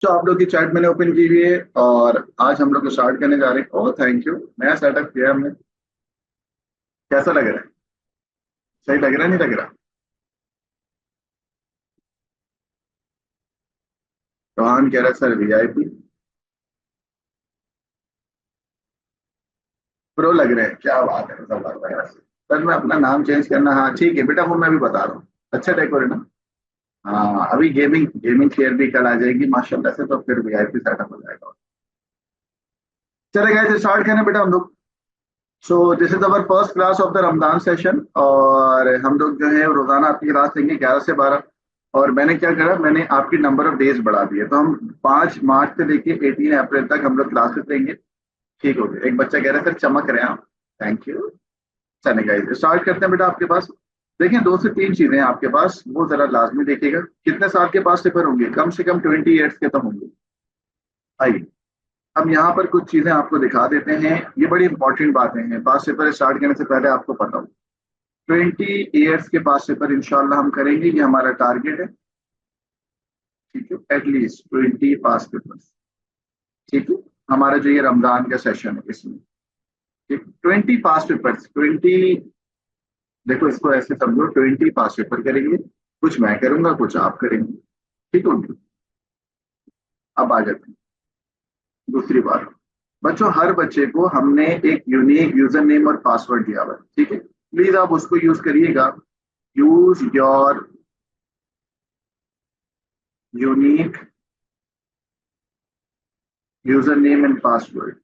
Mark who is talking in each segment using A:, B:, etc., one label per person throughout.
A: तो आप लोग की चैट मैंने ओपन की हुई है और आज हम लोग स्टार्ट करने जा रहे हैं। Oh thank you. नया सेटअप किया हमने। कैसा लग रहा है? सही लग रहा है नहीं लग रहा? रोहान कह रहा है सर वीआईपी प्रो लग रहे हैं। क्या बात है, मतलब लग रहा है सर। मैं अपना नाम चेंज करना, हाँ ठीक है बेटा, वो मैं भी बता रहा हूँ। अच्छा डेकोरेट ना। हाँ अभी गेमिंग गेमिंग चेयर भी कल आ जाएगी माशाल्लाह से, तो फिर वीआईपी सेटअप हो जाएगा। चले गए स्टार्ट करने बेटा हम लोग। So this is our first class of the Ramzan session और हम लोग जो है रोजाना आपकी क्लास लेंगे 11 से 12। और मैंने क्या करा, मैंने आपकी नंबर ऑफ डेज बढ़ा दिए, तो हम 5 मार्च से लेके 18 अप्रैल तक हम लोग क्लासेस लेंगे। ठीक हो गया। एक बच्चा कह रहा है सर चमक रहे हैं आप। Thank you. चले गाइस स्टार्ट करते हैं बेटा। आपके पास देखिए 2 से 3 चीजें हैं आपके पास, वो जरा लाजमी देखिएगा। कितने साल के पास पेपर होंगे? कम से कम 20 ईयर्स के तो होंगे। आइए अब यहाँ पर कुछ चीजें आपको दिखा देते हैं। ये बड़ी इंपॉर्टेंट बातें हैं, पास पेपर स्टार्ट करने से पहले आपको पता हो। 20 ईयर्स के पास पेपर इंशाल्लाह हम करेंगे, ये हमारा टारगेट है। ठीक है, एटलीस्ट 20 पास पेपर्स। ठीक है, हमारा जो ये रमजान का सेशन है इसमें। ठीक, 20 पास पेपर्स 20। देखो इसको ऐसे समझो, 20 पास पेपर करेंगे। कुछ मैं करूंगा, कुछ आप करेंगे। ठीक हो गया। अब आ जाते हैं दूसरी बात। बच्चों हर बच्चे को हमने एक यूनिक यूजर नेम और पासवर्ड दिया हुआ है, ठीक है? प्लीज आप उसको यूज करिएगा। Use your unique user name and password.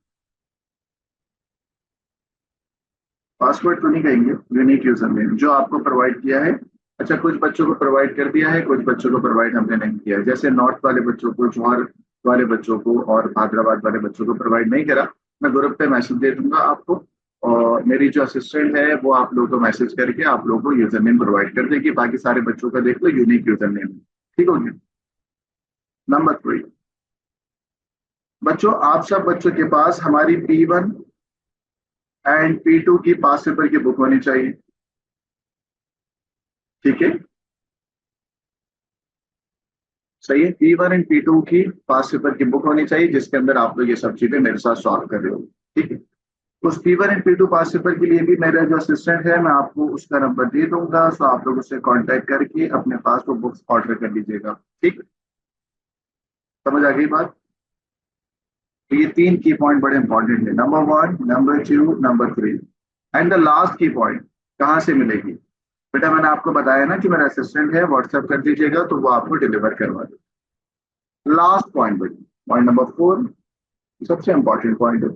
A: Password तो नहीं कहेंगे, यूनिक यूजर नेम जो आपको प्रोवाइड किया है। अच्छा, कुछ बच्चों को प्रोवाइड कर दिया है, कुछ बच्चों को प्रोवाइड हमने नहीं किया है। जैसे नॉर्थ वाले बच्चों को, जौहर वाले बच्चों को और हैदराबाद वाले बच्चों को प्रोवाइड नहीं करा। मैं ग्रुप पे मैसेज दे दूंगा आपको, और मेरी जो असिस्टेंट है वो आप लोगों को मैसेज करके आप लोगों को यूजर नेम प्रोवाइड कर देगी। बाकी सारे बच्चों का देख लो, यूनिक यूजर नेम। ठीक हो गया। नंबर 3, बच्चों आप सब बच्चों के पास हमारी P1 एंड P2 की पास पेपर की बुक होनी चाहिए। ठीक है, सही है। P1 एंड P2 की पास पेपर की बुक होनी चाहिए, जिसके अंदर आप लोग ये सब चीजें मेरे साथ सॉल्व कर रहे हो। ठीक है, उस P1 and P2 pass paper के लिए भी मेरा जो असिस्टेंट है, मैं आपको उसका नंबर दे दूंगा, सो आप लोग उससे कांटेक्ट करके अपने पास वो बुक्स ऑर्डर कर लीजिएगा। ठीक, समझ आ गई बात? तो ये 3 की पॉइंट बड़े इंपॉर्टेंट है, number 1, number 2, number 3। And the last की पॉइंट कहाँ से मिलेगी? बेटा मैंने आपको बताया ना कि मेरा असिस्टेंट है, व्हाट्सएप कर दीजिएगा तो वो आपको डिलीवर करवा देगा। लास्ट पॉइंट बेटा, पॉइंट नंबर 4, सबसे इंपॉर्टेंट पॉइंट है।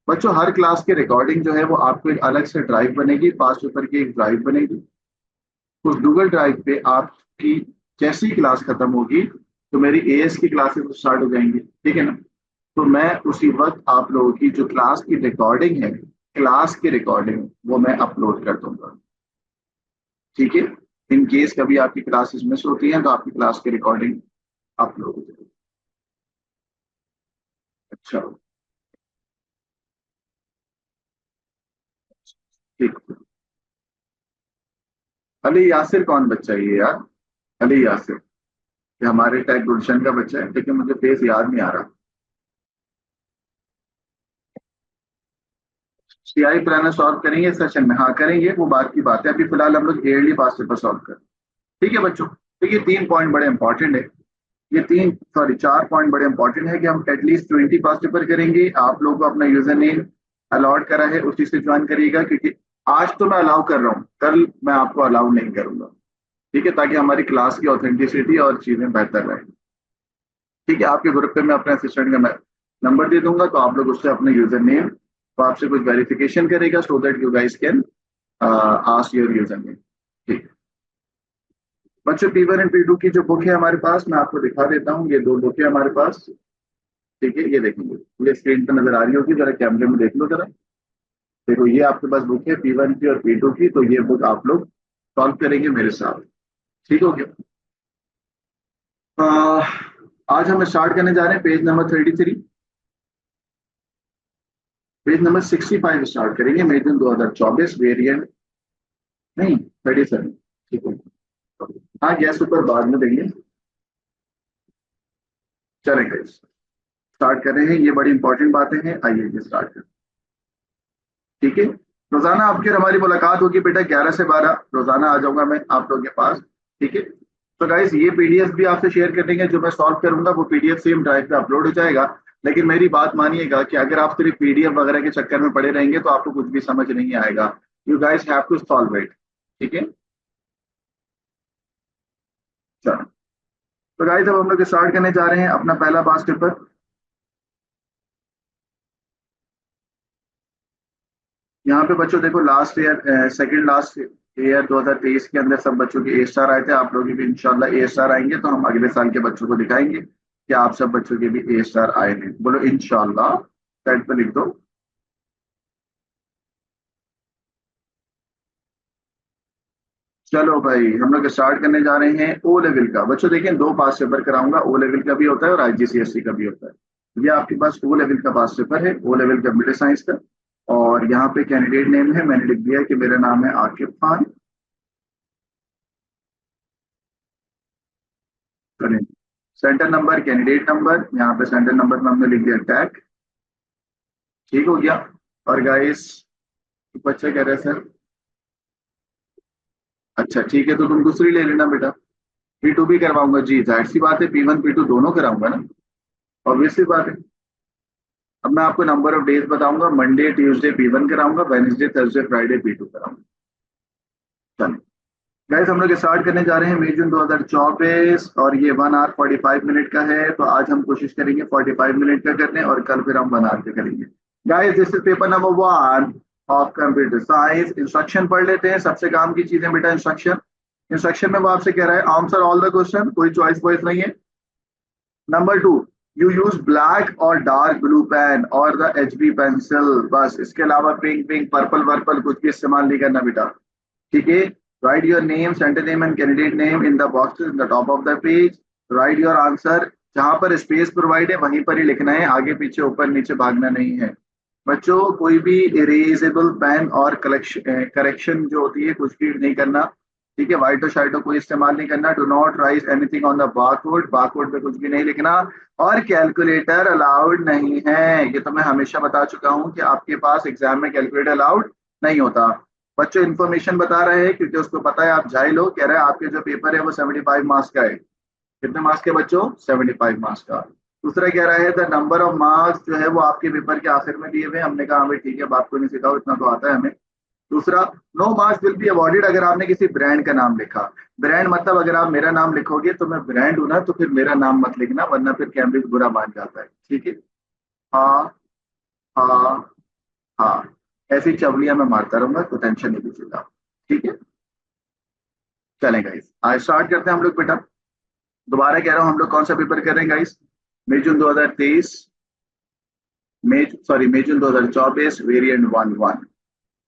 A: बच्चों हर क्लास की रिकॉर्डिंग जो है वो आपको एक अलग से ड्राइव बनेगी, पास पेपर की एक ड्राइव बनेगी। उस गूगल ड्राइव पे आपकी जैसी क्लास खत्म होगी तो मेरी एएस की क्लासेस स्टार्ट हो जाएंगी, ठीक है ना? तो मैं उसी वक्त आप लोगों की जो क्लास की रिकॉर्डिंग है, क्लास की रिकॉर्डिंग वो मैं अपलोड कर दूंगा। ठीक है, इन केस कभी आपकी क्लासेस मिस होती हैं तो आपकी क्लास की रिकॉर्डिंग अपलोड हो जाएगी। अच्छा, ठीक। अली यासिर कौन बच्चा है ये यार? अली यासिर, ये हमारे टैग गुलशन का बच्चा है, लेकिन मुझे फेस याद नहीं आ रहा। सीआई प्लानर सॉल्व करेंगे इस सेशन में? हाँ करेंगे, वो बात की बात है। अभी फिलहाल हम लोग ईयरली पास पेपर सॉल्व कर। ठीक है बच्चों, तो ये 3 पॉइंट बड़े इंपॉर्टेंट है। ये 4 पॉइंट बड़े इंपॉर्टेंट है कि हम एटलीस्ट 20 पास पेपर करेंगे। आप लोगों को अपना यूजर नेम अलॉट करा है, उसी से ज्वाइन करिएगा, क्योंकि आज तो मैं अलाउ कर रहा हूँ, कल मैं आपको अलाउ नहीं करूंगा। ठीक है, ताकि हमारी क्लास की ऑथेंटिसिटी और चीजें बेहतर रहे। ठीक है, आपके ग्रुप पे मैं अपने असिस्टेंट का नंबर दे दूंगा, तो आप लोग उससे अपने यूजर नेम, तो आपसे कुछ वेरिफिकेशन करेगा, so that you guys can ask your user name. ठीक। बच्चों P1 एंड P2 की जो बुक है हमारे पास, मैं आपको दिखा देता हूँ। ये 2 बुक है हमारे पास। ठीक है, ये देखेंगे, ये स्क्रीन पर नजर आ रही होगी, जरा कैमरे में देख लो जरा। देखो ये आपके पास बुक है P1 की और P2 की, तो ये बुक आप लोग सॉल्व करेंगे मेरे साथ। ठीक हो गया। आज हम स्टार्ट करने जा रहे हैं page number 33। Page number 65 start करेंगे, मई जून 2024 वेरिएंट, नहीं 37। ठीक है, हाँ गैस ऊपर बाद में देंगे। चलेंगे, स्टार्ट कर रहे हैं। ये बड़ी इंपॉर्टेंट बातें हैं, आइए ये स्टार्ट करें। ठीक है, रोजाना आपकी और हमारी मुलाकात होगी बेटा 11 से 12, रोजाना आ जाऊंगा मैं आप लोगों के पास। ठीक है, तो गाइस ये पीडीएफ भी आपसे शेयर कर देंगे, जो मैं सॉल्व करूंगा वो पीडीएफ सेम ड्राइव पे अपलोड हो जाएगा। लेकिन मेरी बात मानिएगा कि अगर आप सिर्फ पीडीएफ वगैरह के चक्कर में पड़े रहेंगे तो आपको कुछ भी समझ नहीं आएगा। You guys have to solve it. ठीक है, चलो, तो गाइस अब हम लोग स्टार्ट करने जा रहे हैं अपना पहला पास्ट पेपर। यहाँ पे बच्चों देखो, last year second last year 2023 के अंदर सब बच्चों के ए स्टार आए थे। आप लोग भी इंशाल्लाह ए स्टार आएंगे, तो हम अगले साल के बच्चों को दिखाएंगे कि आप सब बच्चों के भी ए स्टार आए हैं। बोलो इंशाल्लाह, साइड पे लिख दो। चलो भाई, हम लोग स्टार्ट करने जा रहे हैं ओ लेवल का। बच्चों देखिए, दो पास पेपर कराऊंगा, ओ लेवल का भी होता है और आईजीसीएसई का भी होता है। ये आपके पास ओ लेवल का पास पेपर है, ओ लेवल कंप्यूटर साइंस का। और यहाँ पे कैंडिडेट नेम है, मैंने लिख दिया कि मेरा नाम है Aqib Khan. Centre number, candidate number, यहाँ पे सेंटर नंबर में हमने लिख दिया टैग। ठीक हो गया। और गाइस, बच्चे कह रहे हैं सर, अच्छा ठीक है, तो तुम दूसरी ले लेना बेटा। P2 भी करवाऊंगा जी, जाहिर सी बात है, P1 P2 दोनों कराऊंगा ना, ऑब्वियसली बात है। अब मैं आपको नंबर ऑफ डेज बताऊंगा, मंडे ट्यूसडे P1 कराऊंगा, वेडनेसडे थर्सडे फ्राइडे P2 कराऊंगा। चलिए गाइस, हम लोग स्टार्ट करने जा रहे हैं, मई जून 2024, और ये 1 आवर 45 मिनट का है। तो आज हम कोशिश करेंगे 45 मिनट का करने, और कल फिर हम 1 आवर का करेंगे। Guys this is paper number 1 of computer science. Instruction पढ़ लेते हैं, सबसे काम की चीजें बेटा इंस्ट्रक्शन। इंस्ट्रक्शन में वो आपसे कह रहा है आंसर ऑल द क्वेश्चन, कोई चॉइस वॉइस नहीं है। नंबर 2, यू यूज ब्लैक और डार्क ब्लू पेन और द एचबी पेंसिल, बस। इसके अलावा पिंक पिंक पर्पल वर्पल कुछ भी इस्तेमाल नहीं करना बेटा। ठीक है, right your name, centre name and candidate name in the boxes in the top of the page. Right your answer, जहां पर स्पेस प्रोवाइड है वहीं पर ही लिखना है, आगे पीछे ऊपर नीचे भागना नहीं है। बच्चों कोई भी इरेजेबल पेन और करेक्शन जो होती है कुछ भी नहीं करना। ठीक है, वाइटो शाइटो कोई इस्तेमाल नहीं करना। Do not right anything on the barcode, barcode पे कुछ भी नहीं लिखना। और कैलकुलेटर अलाउड नहीं है, ये तो मैं हमेशा बता चुका हूं कि आपके पास एग्जाम में कैलकुलेटर अलाउड नहीं होता। बच्चों इन्फॉर्मेशन बता रहे हैं क्योंकि उसको पता है आप जाहिल हो। कह रहे हैं आपके जो पेपर है वो 75 मार्क्स का है। कितने मार्क्स के बच्चों? 75 मार्क्स का। दूसरा कह रहा है द नंबर ऑफ मार्क्स जो है वो आपके पेपर के आखिर में दिए हुए हैं। हमने कहा हमें ठीक है, बाप को नहीं सिखाओ, इतना तो आता है हमें। दूसरा, no marks will be awarded अगर आपने किसी ब्रांड का नाम लिखा। ब्रांड मतलब अगर आप मेरा नाम लिखोगे तो मैं ब्रांड हूं ना, तो फिर मेरा नाम मत लिखना, वरना फिर कैम्ब्रिज बुरा मान जाता है। ठीक है, हाँ हाँ हाँ, ऐसी चवलियां मैं मारता रहूंगा, तो टेंशन नहीं लीजिएगा। ठीक है, चलें गाइस, आज स्टार्ट करते हैं हम लोग बेटा। दोबारा कह रहा हूँ, हम लोग कौन सा पेपर कर रहे हैं गाइस? मई जून 2023, मई जून 2024, वेरिएंट 1-1।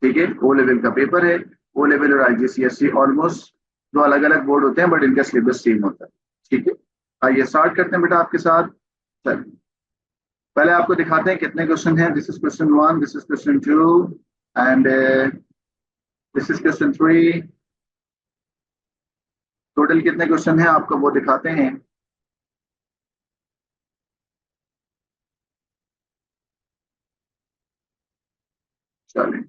A: ठीक है, ओ लेवल का पेपर है। ओ लेवल और आईजीसीएसई ऑलमोस्ट दो अलग अलग बोर्ड होते हैं, बट इनका सिलेबस सेम होता है। ठीक है, आइए स्टार्ट करते हैं बेटा आपके साथ। चलिए, पहले आपको दिखाते हैं कितने क्वेश्चन हैं। This is question 1, this is question 2, and this is question 3। Total कितने क्वेश्चन हैं आपको वो दिखाते हैं। चलिए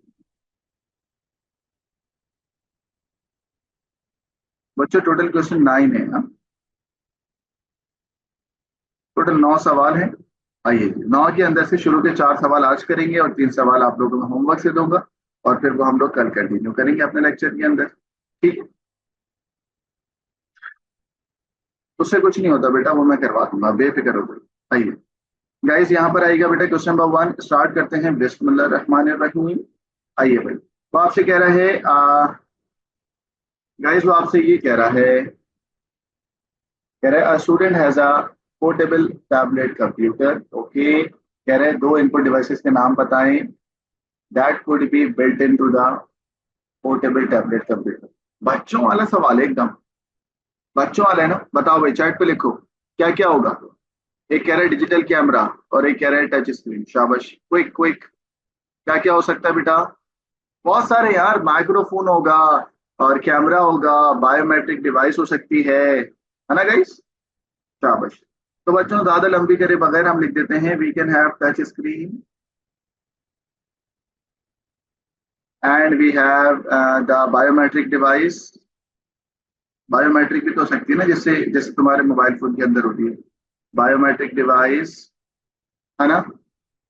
A: बच्चों, टोटल क्वेश्चन 9 है ना, टोटल 9 सवाल हैं। आइए, 9 के अंदर से शुरू के 4 सवाल आज करेंगे और 3 सवाल आप लोगों को होमवर्क से दूंगा, और फिर वो हम लोग कल कंटिन्यू करेंगे अपने लेक्चर के अंदर। ठीक है, उससे कुछ नहीं होता बेटा, वो मैं करवा दूंगा, बेफिक्र हो गई। आइए गाइस, यहाँ पर आइएगा बेटा क्वेश्चन नंबर 1, स्टार्ट करते हैं बिस्मिल्लाह रहमान रहीम। आइए भाई, वो आपसे कह रहा है गाइस, वो आपसे ये कह रहा है student has a portable tablet computer. Okay, कह रहे हैं दो इनपुट डिवाइसेस के नाम बताएं that could be built into the portable tablet computer. बच्चों वाला सवाल है एकदम, बच्चों वाला है ना। बताओ भाई, चैट पे लिखो क्या क्या होगा। एक कह रहा है डिजिटल कैमरा, और एक कह रहा है टच स्क्रीन। शाबाश, क्विक क्विक, क्या क्या हो सकता है बेटा? बहुत सारे यार, माइक्रोफोन होगा, और कैमरा होगा, बायोमेट्रिक डिवाइस हो सकती है ना गाइस? शाबाश। तो बच्चों ज्यादा लंबी करे बगैर हम लिख देते हैं we can have touch screen and we have the biometric device. Biometric भी तो हो सकती है ना, जैसे जैसे तुम्हारे मोबाइल फोन के अंदर होती है बायोमेट्रिक डिवाइस, है ना।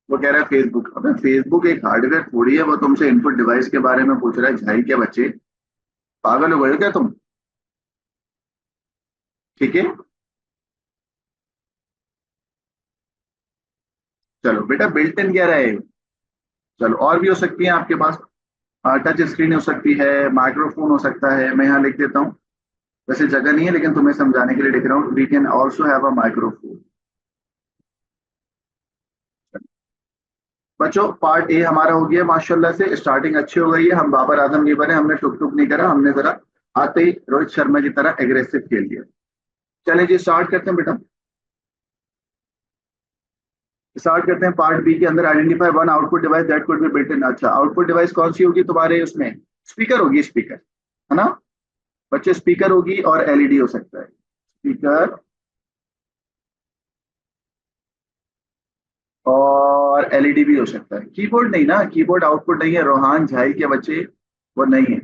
A: वो कह रहा है फेसबुक। अबे फेसबुक एक हार्डवेयर थोड़ी है, वो तुमसे इनपुट डिवाइस के बारे में पूछ रहा है। झाई के बच्चे, पागल हो गए हो क्या तुम? ठीक है, चलो बेटा बिल्ट इन कह रहा है। चलो और भी हो सकती है आपके पास। टच स्क्रीन हो सकती है, माइक्रोफोन हो सकता है। मैं यहाँ लिख देता हूँ, वैसे जगह नहीं है लेकिन तुम्हें समझाने के लिए लिख रहा हूँ, we can also have a microphone. बच्चों पार्ट ए हमारा हो गया माशाल्लाह से, स्टार्टिंग अच्छी हो गई है। हम बाबर आजम नहीं बने, हमने टुक टुक नहीं करा, हमने जरा आते ही रोहित शर्मा की तरह एग्रेसिव खेल लिया। चलें जी स्टार्ट करते हैं बेटा। स्टार्ट करते हैं पार्ट बी के अंदर। Identify one output device that could be built in. अच्छा आउटपुट डिवाइस कौन सी होगी तुम्हारे उसमें? स्पीकर होगी, स्पीकर, है ना बच्चे। स्पीकर होगी और एलईडी हो सकता है। स्पीकर और एलईडी भी हो सकता है। कीबोर्ड नहीं ना, कीबोर्ड आउटपुट नहीं है रोहान झाई के बच्चे, वो नहीं है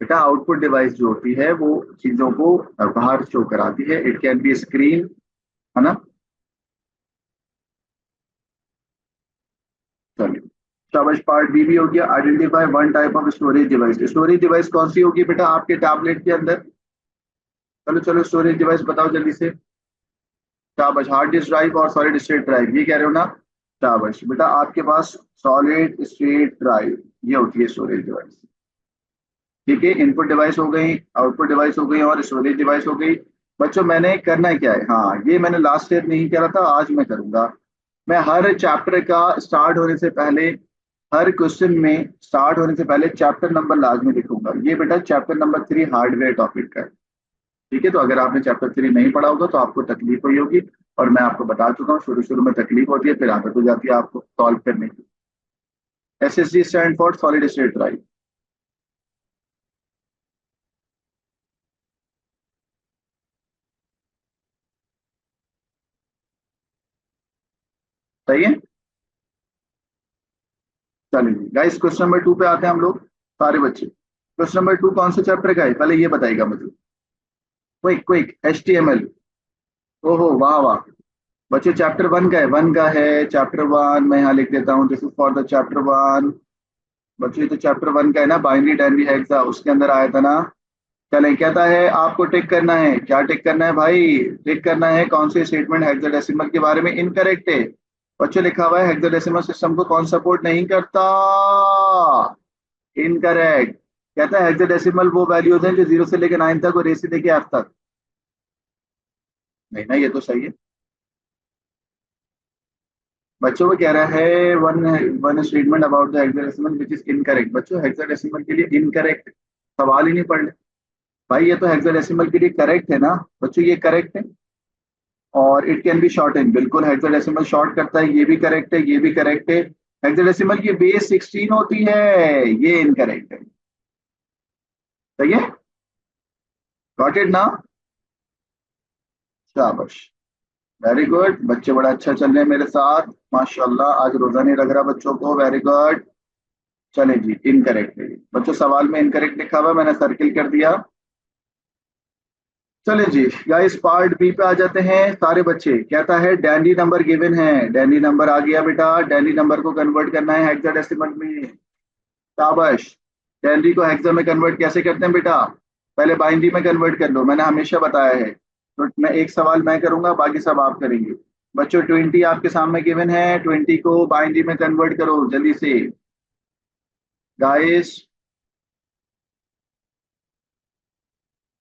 A: बेटा। आउटपुट डिवाइस जो होती है वो चीजों को बाहर शो कराती है। इट कैन बी स्क्रीन, है ना। चलिए शाबाश, पार्ट बी भी हो गया। Identify one type of storage device. Storage device कौन सी होगी बेटा आपके टैबलेट के अंदर? चलो चलो स्टोरेज डिवाइस बताओ जल्दी से। शाबाश, हार्ड डिस्क ड्राइव और सॉलिड स्टेट ड्राइव, ये कह रहे हो ना। शाबाश बेटा, आपके पास सॉलिड स्टेट ड्राइव ये होती है स्टोरेज डिवाइस। ठीक है, इनपुट डिवाइस हो गई, आउटपुट डिवाइस हो गई और स्टोरेज डिवाइस हो गई। बच्चों मैंने करना क्या है, हाँ ये मैंने लास्ट ईयर नहीं करा था, आज मैं करूंगा। मैं हर चैप्टर का स्टार्ट होने से पहले, हर क्वेश्चन में स्टार्ट होने से पहले चैप्टर नंबर लाजमी लिखूंगा। ये बेटा चैप्टर नंबर 3 हार्डवेयर टॉपिक का है। ठीक है, तो अगर आपने चैप्टर 3 नहीं पढ़ा होगा तो आपको तकलीफ हुई होगी। और मैं आपको बता चुका हूँ, शुरू शुरू में तकलीफ होती है, फिर आदत हो जाती है आपको सॉल्व करने की। SSD stand for solid state drive. सही है। चलिए गाइस क्वेश्चन नंबर 2 पे आते हैं हम लोग सारे बच्चे। क्वेश्चन नंबर 2 कौन से चैप्टर का है पहले ये बताइएगा मुझे। Quick quick, HTML। ओहो वाह वाह। बच्चे चैप्टर 1 का है, 1 का है चैप्टर 1। मैं यहाँ लिख देता हूँ this is for the chapter 1। बच्चे ये तो चैप्टर 1 का है ना, बाइनरी डायनरी हेक्सा, उसके अंदर आया था ना। चलें, कहता है आपको टिक करना है। क्या टिक करना है भाई? टिक करना है कौन से स्टेटमेंट हेक्साडेसिमल के बारे में इनकरेक्ट है। बच्चों लिखा हुआ है हेक्साडेसिमल सिस्टम को कौन सपोर्ट नहीं करता। इनकरेक्ट। कहता है हेक्साडेसिमल वो वैल्यूज हैं जो 0 से लेकर 9 तक और ए से लेकर एफ तक। नहीं ना, ये तो सही है। बच्चों को कह रहा है one one statement about the hexadecimal which is incorrect. बच्चों हेक्साडेसिमल के लिए इनकरेक्ट, सवाल ही नहीं पढ़ ले भाई। ये तो हेक्साडेसिमल के लिए करेक्ट है ना बच्चों, ये करेक्ट है। और इट कैन बी शॉर्टन, बिल्कुल हेक्साडेसिमल शॉर्ट करता है, ये भी करेक्ट है, ये भी करेक्ट है। हेक्साडेसिमल की बेस 16 होती है, ये इनकरेक्ट है। सही है, गॉट इट ना। शाबाश, वेरी गुड। बच्चे बड़ा अच्छा चल रहे हैं मेरे साथ माशाल्लाह, आज रोजा नहीं लग रहा बच्चों को, वेरी गुड। चले जी, इनकरेक्ट है ये। बच्चों सवाल में इनकरेक्ट लिखा हुआ मैंने सर्किल कर दिया। चले जी गाइस पार्ट बी पे आ जाते हैं सारे बच्चे। कहता है डैंडी नंबर गिवन है। डैंडी नंबर आ गया बेटा, डैंडी नंबर को कन्वर्ट करना है हेक्साडेसिमल में। शाबाश। डैंडी को हेक्सा में कन्वर्ट कैसे करते हैं बेटा? पहले बाइनरी में कन्वर्ट कर लो, मैंने हमेशा बताया है। तो मैं एक सवाल मैं करूंगा, बाकी सब आप करेंगे। बच्चों 20 आपके सामने गिवन है, 20 को बाइनरी में कन्वर्ट करो जल्दी से गाइस।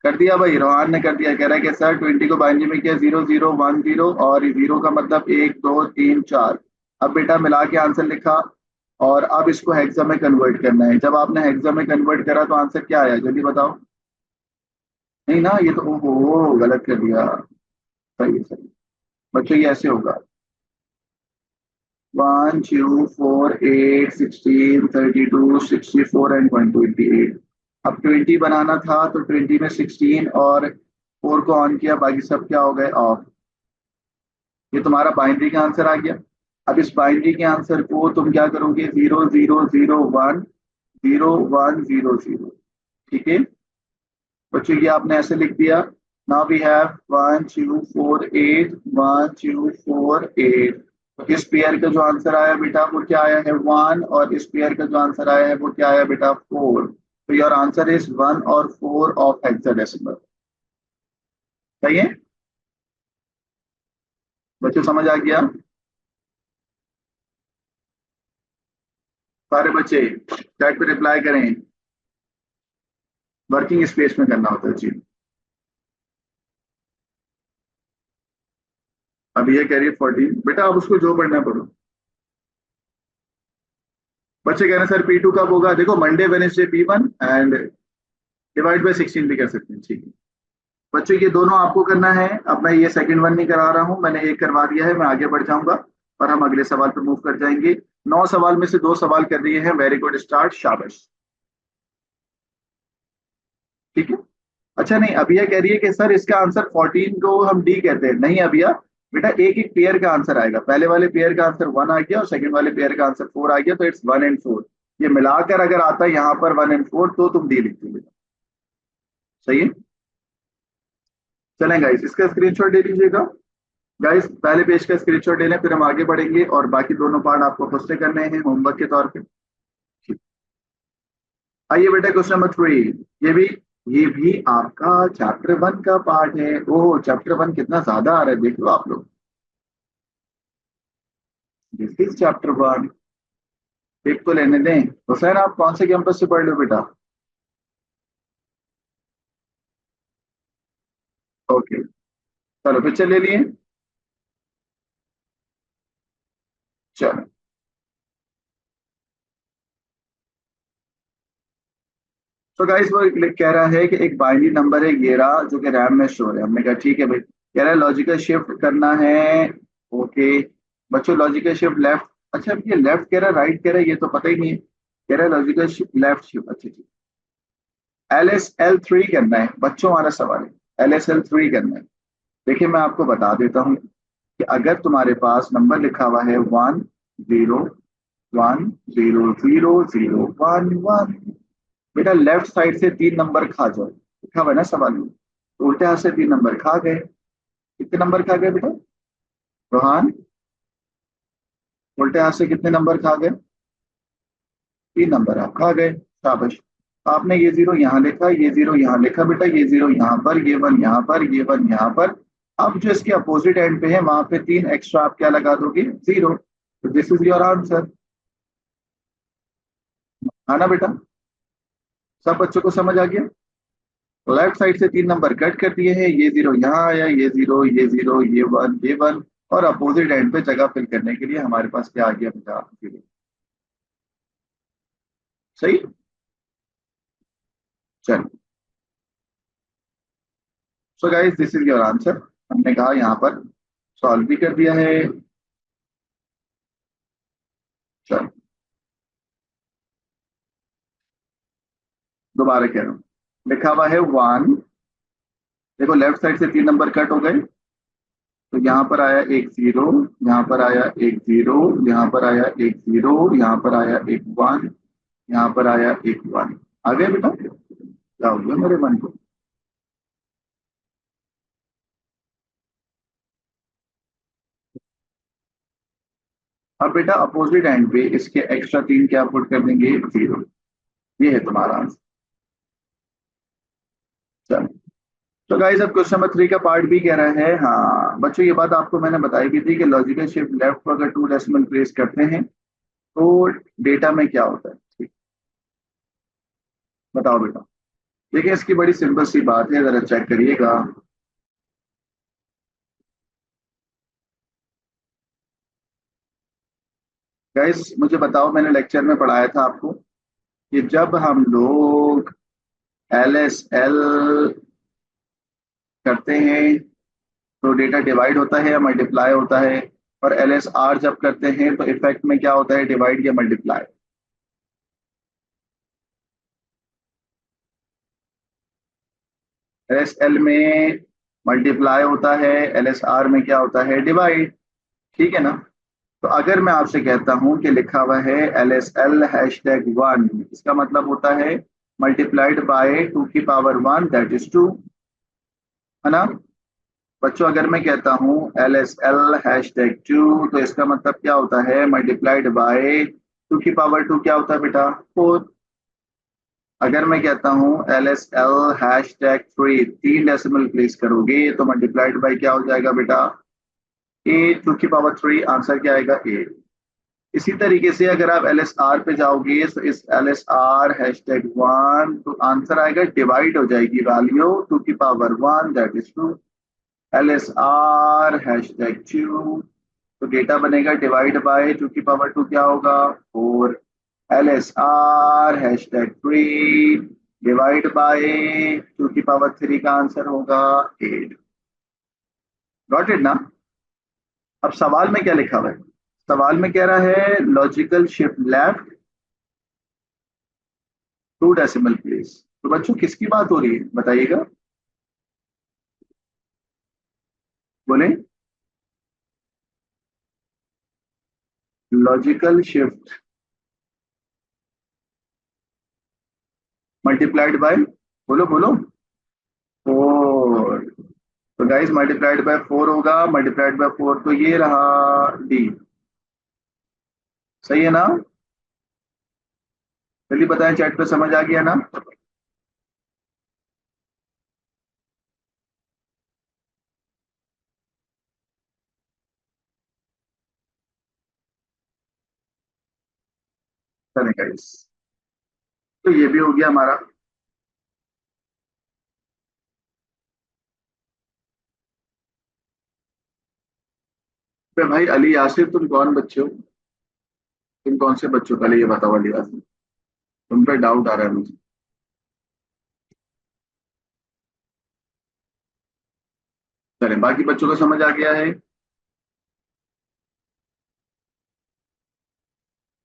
A: कर दिया भाई, रोहान ने कर दिया। कह रहा है कि सर 20 को बाइनरी में किया 0010, और 0 का मतलब 1 2 3 4। अब बेटा मिला के आंसर लिखा और अब इसको हेक्सा में कन्वर्ट करना है। जब आपने हेक्सा में कन्वर्ट करा तो आंसर क्या आया जल्दी बताओ। नहीं ना, ये तो ओहो गलत कर दिया। सही है सही। बच्चों ये ऐसे होगा 1 2 4 8 16 32 64 एंड 128। अब 20 बनाना था तो 20 में 16 और 4 को ऑन किया, बाकी सब क्या हो गए, ऑफ। ये तुम्हारा बाइनरी का आंसर आ गया। अब इस बाइनरी के आंसर को तुम क्या करोगे, 0 0 0 1 0 1 0 0। ठीक है बच्चों, ये आपने ऐसे लिख दिया। Now we have 1 2 4 8 1 2 4 8। तो इस पेयर का जो आंसर आया बेटा वो क्या आया है, 1, और इस पेयर का जो आंसर आया है वो क्या आया बेटा, 4। तो योर आंसर इज 1 और 4 ऑफ हेक्साडेसिमल। सही है बच्चों, समझ आ गया सारे बच्चे? चैट पे रिप्लाई करें, वर्किंग स्पेस में करना होता है जी। अब ये कह रही है 14 बेटा, अब उसको जो पढ़ना पड़ो। बच्चे कह रहे हैं सर P2 कब होगा, देखो Monday Wednesday P1 and divide by 16 भी कर सकते हैं, ठीक है। बच्चों ये दोनों आपको करना है। अब मैं ये सेकंड वन नहीं करा रहा हूँ, मैंने एक करवा दिया है, मैं आगे बढ़ जाऊंगा और हम अगले सवाल पर मूव कर जाएंगे। 9 सवाल में से 2 सवाल कर दिए हैं, वेरी गुड स्टार्ट, शाबाश। ठीक है। अच्छा नहीं, अभिया कह रही है कि सर इसका आंसर 14 को हम डी कहते हैं। नहीं अभिया, बेटा एक एक पेयर का आंसर आएगा, पहले वाले पेयर का आंसर 1 आ गया और सेकंड वाले पेयर का आंसर 4 आ गया, तो इट्स 1 एंड 4। ये मिलाकर अगर आता है यहाँ पर 1 एंड 4 तो तुम डी लिखते हो बेटा। सही है, चलें गाइस, इसका स्क्रीनशॉट ले लीजिएगा। गाइस पहले पेज का स्क्रीनशॉट ले लें, फिर हम आगे बढ़ेंगे और बाकी दोनों पार्ट आपको खुद से करने हैं होमवर्क के तौर पे। आइए बेटा क्वेश्चन नंबर 3। ये भी आपका चैप्टर 1 का पार्ट है। ओह चैप्टर 1 कितना ज्यादा आ रहा है, देख लो आप लोग। This is chapter 1। एक तो लेने दें। हुसैन आप कौन से कैंपस से पढ़ लो बेटा? ओके, चलो पिक्चर ले लिए। चलो, तो गाइस वो कह रहा है कि एक बाइनरी नंबर है 11 जो कि रैम में स्टोर है। हमने कहा ठीक है भाई, कह रहा है लॉजिकल शिफ्ट करना है। ओके बच्चों, लॉजिकल शिफ्ट लेफ्ट। अच्छा अब ये लेफ्ट कह रहा है राइट कह रहा है, ये तो पता ही नहीं है। कह रहा है लॉजिकल शिफ्ट लेफ्ट शिफ्ट, अच्छा ठीक। LSL3 करना है बच्चों, हमारा सवाल है LSL3 करना है। देखिए मैं आपको बता देता हूँ कि अगर तुम्हारे पास नंबर लिखा हुआ है 1 0 1 0 0 0 1 1, बेटा लेफ्ट साइड से 3 नंबर खा जाओ, लिखा हुआ है ना सवाल में। तो उल्टे हाथ से 3 नंबर खा गए। कितने नंबर खा गए बेटा रोहान? उल्टे हाथ से कितने नंबर खा गए? 3 नंबर आप खा गए, शाबाश। आपने ये 0 यहाँ लिखा, ये 0 यहाँ लिखा बेटा, ये 0 यहाँ पर, ये 1 यहाँ पर, ये 1 यहाँ पर। अब जो इसके अपोजिट एंड पे है वहां पे 3 एक्स्ट्रा आप क्या लगा दोगे, 0। तो दिस इज योर आंसर। है ना बेटा? सब बच्चों को समझ आ गया? लेफ्ट साइड से 3 नंबर कट कर दिए हैं, ये 0 यहाँ आया, ये 0 ये 0 ये 1 और अपोजिट एंड पे जगह फिल करने के लिए हमारे पास क्या आ गया बेटा, 0। सही। चलो, so guys this is your answer. हमने कहा यहाँ पर सॉल्व भी कर दिया है। चलो दोबारा कह रहा हूँ, लिखा हुआ है 1। देखो लेफ्ट साइड से 3 नंबर कट हो गए, तो यहाँ पर आया एक 0, यहाँ पर आया एक 0, यहाँ पर आया एक 0, यहाँ पर आया एक 1, यहाँ पर आया एक 1। आ गए बेटा? क्या हो गया मेरे मन को? अब बेटा अपोजिट एंड पे इसके एक्स्ट्रा 3 क्या पुट कर देंगे, 0। ये है तुम्हारा आंसर। चलो, तो गाइस अब क्वेश्चन नंबर 3 का पार्ट भी कह रहा है। हाँ बच्चों, ये बात आपको मैंने बताई भी थी कि लॉजिकल शिफ्ट लेफ्ट को अगर 2 डेसिमल प्लेस करते हैं तो डेटा में क्या होता है। ठीक, बताओ बेटा। देखिए इसकी बड़ी सिंपल सी बात है, जरा चेक करिएगा। गाइस मुझे बताओ, मैंने लेक्चर में पढ़ाया था आपको कि जब हम लोग LSL करते हैं तो डेटा डिवाइड होता है या मल्टीप्लाई होता है, और LSR जब करते हैं तो इफेक्ट में क्या होता है, डिवाइड या मल्टीप्लाई। LSL में मल्टीप्लाई होता है, LSR में क्या होता है, डिवाइड। ठीक है ना। तो अगर मैं आपसे कहता हूं कि लिखा हुआ है LSL #1, इसका मतलब होता है मल्टीप्लाइड बाय 2 की पावर 1, दैट इज 2, है ना। बच्चों अगर मैं कहता हूँ LSL #2, तो इसका मतलब क्या होता है, मल्टीप्लाइड बाय 2 की पावर 2 क्या होता है बेटा, 4। अगर मैं कहता हूँ LSL #3, 3 डेसिमल प्लेस करोगे तो मल्टीप्लाइड बाय क्या हो जाएगा बेटा, 8, 2 की पावर 3, आंसर क्या आएगा, 8। इसी तरीके से अगर आप LSR पे जाओगे तो इस LSR #1, तो आंसर आएगा, डिवाइड हो जाएगी वैल्यू, 2 की पावर 1, दैट इज 2। LSR #2, तो डेटा बनेगा डिवाइड बाय 2 की पावर 2 क्या होगा, 4। LSR #3 डिवाइड बाय 2 की पावर 3 का आंसर होगा 8। गॉट इट ना। अब सवाल में क्या लिखा हुआ है, सवाल में कह रहा है logical shift left 2 decimal place. तो बच्चों किसकी बात हो रही है बताइएगा, बोले। लॉजिकल शिफ्ट मल्टीप्लाइड बाय, बोलो बोलो, 4। तो गाइस मल्टीप्लाइड बाय 4 होगा, मल्टीप्लाइड बाय 4, तो ये रहा डी। सही है ना। जल्दी बताएं, चैट पे समझ आ गया ना। चलें गाइस, तो ये भी हो गया हमारा। तो भाई अली यासिर, तुम कौन बच्चे हो, तुम कौन से बच्चों का, ये बताओ अली यासिर, तुम पे डाउट आ रहा है मुझे। चलें, बाकी बच्चों को समझ आ गया है।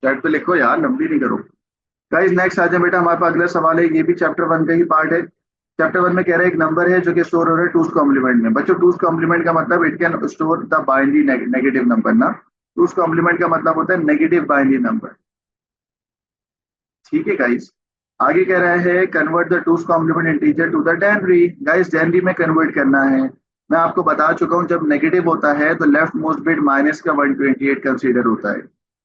A: चैट पे लिखो यार, लंबी नहीं करो। गाइस नेक्स्ट आ जाए बेटा, हमारे पास अगला सवाल है, ये भी चैप्टर 1 का ही पार्ट है। चैप्टर 1 में कह रहा है एक नंबर है जो कि स्टोर हो रहा है टूस कॉम्प्लीमेंट में। बच्चों टूस कॉम्प्लीमेंट का मतलब it can store the binary negative number ना। टूस कॉम्प्लीमेंट का मतलब होता है नेगेटिव बाइनरी नंबर। ठीक है गाइस। आगे कह रहा है convert the two's complement integer to the denary. Guys denary में कन्वर्ट करना है। मैं आपको बता चुका हूं, जब नेगेटिव होता है तो लेफ्ट मोस्ट बिट माइनस का 128 कंसीडर होता है।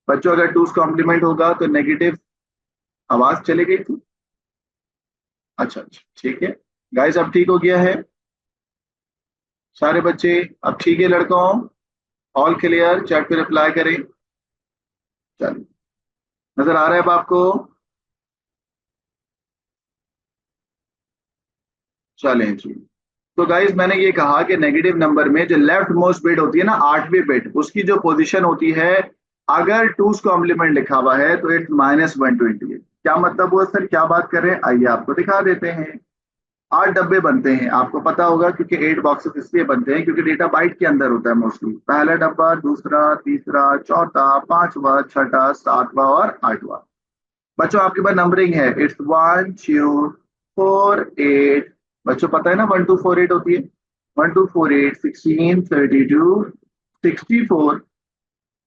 A: बच्चों अगर टूस कॉम्प्लीमेंट होगा तो नेगेटिव, आवाज चली गई थी। अच्छा अच्छा ठीक है। गाइस अब ठीक हो गया है सारे बच्चे, अब ठीक है लड़कों, ऑल क्लियर, चैट पे रिप्लाई करें। चलिए, नजर आ रहा है अब आपको। चलें जी। तो गाइस मैंने ये कहा कि नेगेटिव नंबर में जो लेफ्ट मोस्ट बिट होती है ना, 8वीं बिट, उसकी जो पोजीशन होती है, अगर टूस कॉम्प्लीमेंट लिखा हुआ है तो इट्स -128। क्या मतलब हुआ सर, क्या बात कर रहे हैं, आइए आपको दिखा देते हैं। 8 डब्बे बनते हैं, आपको पता होगा, क्योंकि 8 बॉक्सेस इसलिए बनते हैं क्योंकि डेटा बाइट के अंदर होता है मोस्टली। पहला डब्बा, दूसरा, तीसरा, चौथा, पांचवा, छठा, सातवां और आठवां। बच्चों आपके पास नंबरिंग है, इट्स 1 2 4 8। बच्चों पता है ना 1 2 4 8 होती है, 1 2 4 8 16 32 64।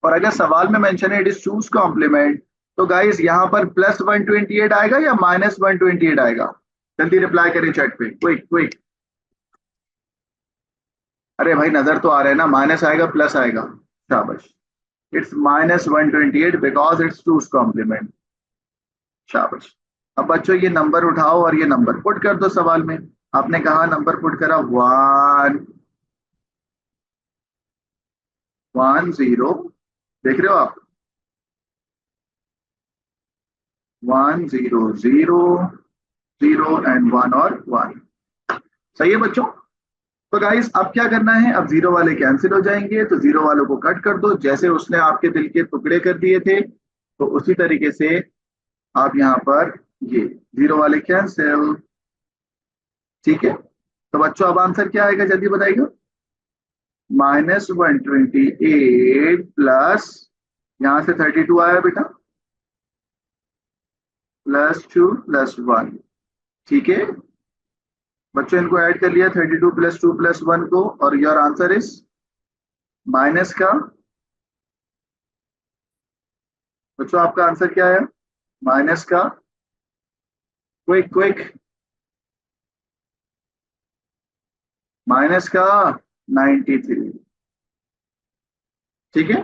A: और अगर सवाल में मेंशन है इट इज चूज कॉम्प्लीमेंट, तो गाइस यहाँ पर +128 आएगा या -128 आएगा। जल्दी रिप्लाई करें चैट पे, क्विक क्विक। अरे भाई नजर तो आ रहा है ना, माइनस आएगा प्लस आएगा, शाबाश। It's -128 because it's two's complement. शाबाश। अब बच्चों ये नंबर उठाओ और ये नंबर पुट कर दो सवाल में। आपने कहा नंबर पुट करा, 1 1 0, देख रहे हो आप, 1 0 0 एंड 1 और 1। सही है बच्चों। तो गाइस अब क्या करना है, अब जीरो वाले कैंसिल हो जाएंगे, तो जीरो वालों को कट कर दो, जैसे उसने आपके दिल के टुकड़े कर दिए थे, तो उसी तरीके से आप यहाँ पर ये जीरो वाले कैंसिल। ठीक है। तो बच्चों अब आंसर क्या आएगा, जल्दी बताइएगा। -128 प्लस, यहाँ से 32 आया बेटा, +2 +1। ठीक है। बच्चों इनको ऐड कर लिया 32 प्लस 2 प्लस 1 को, और योर आंसर इज माइनस का, बच्चों आपका आंसर क्या है? माइनस का, क्विक क्विक, माइनस का 93। ठीक है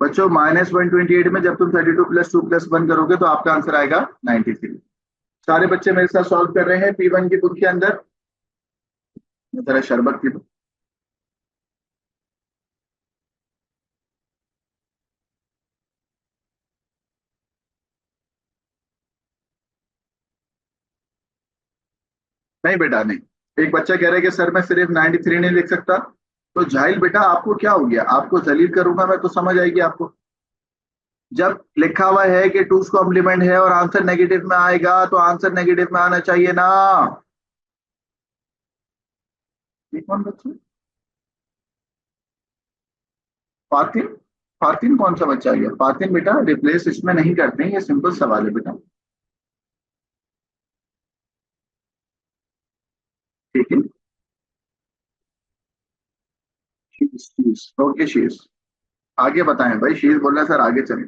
A: बच्चों, -128 में जब तुम 32 प्लस 2 प्लस 1 करोगे तो आपका आंसर आएगा 93। सारे बच्चे मेरे साथ सॉल्व कर रहे हैं P1 की बुक के अंदर। मैं जरा शरबत पी लूं। नहीं बेटा नहीं, एक बच्चा कह रहा है कि सर मैं सिर्फ 93 नहीं लिख सकता। तो जाहिल बेटा आपको क्या हो गया, आपको जलील करूंगा मैं तो समझ आएगी आपको। जब लिखा हुआ है कि टूस कॉम्प्लीमेंट है और आंसर नेगेटिव में आएगा तो आंसर नेगेटिव में आना चाहिए ना। ये कौन बच्चा? फातिन? फातिन कौन सा बच्चा है? फातिन बेटा रिप्लेस इसमें नहीं करते हैं, ये सिंपल सवाल है बेटा। ठीक है, शीश, ओके शीश। आगे बताएं भाई, शीश बोल रहा है सर आगे चलें।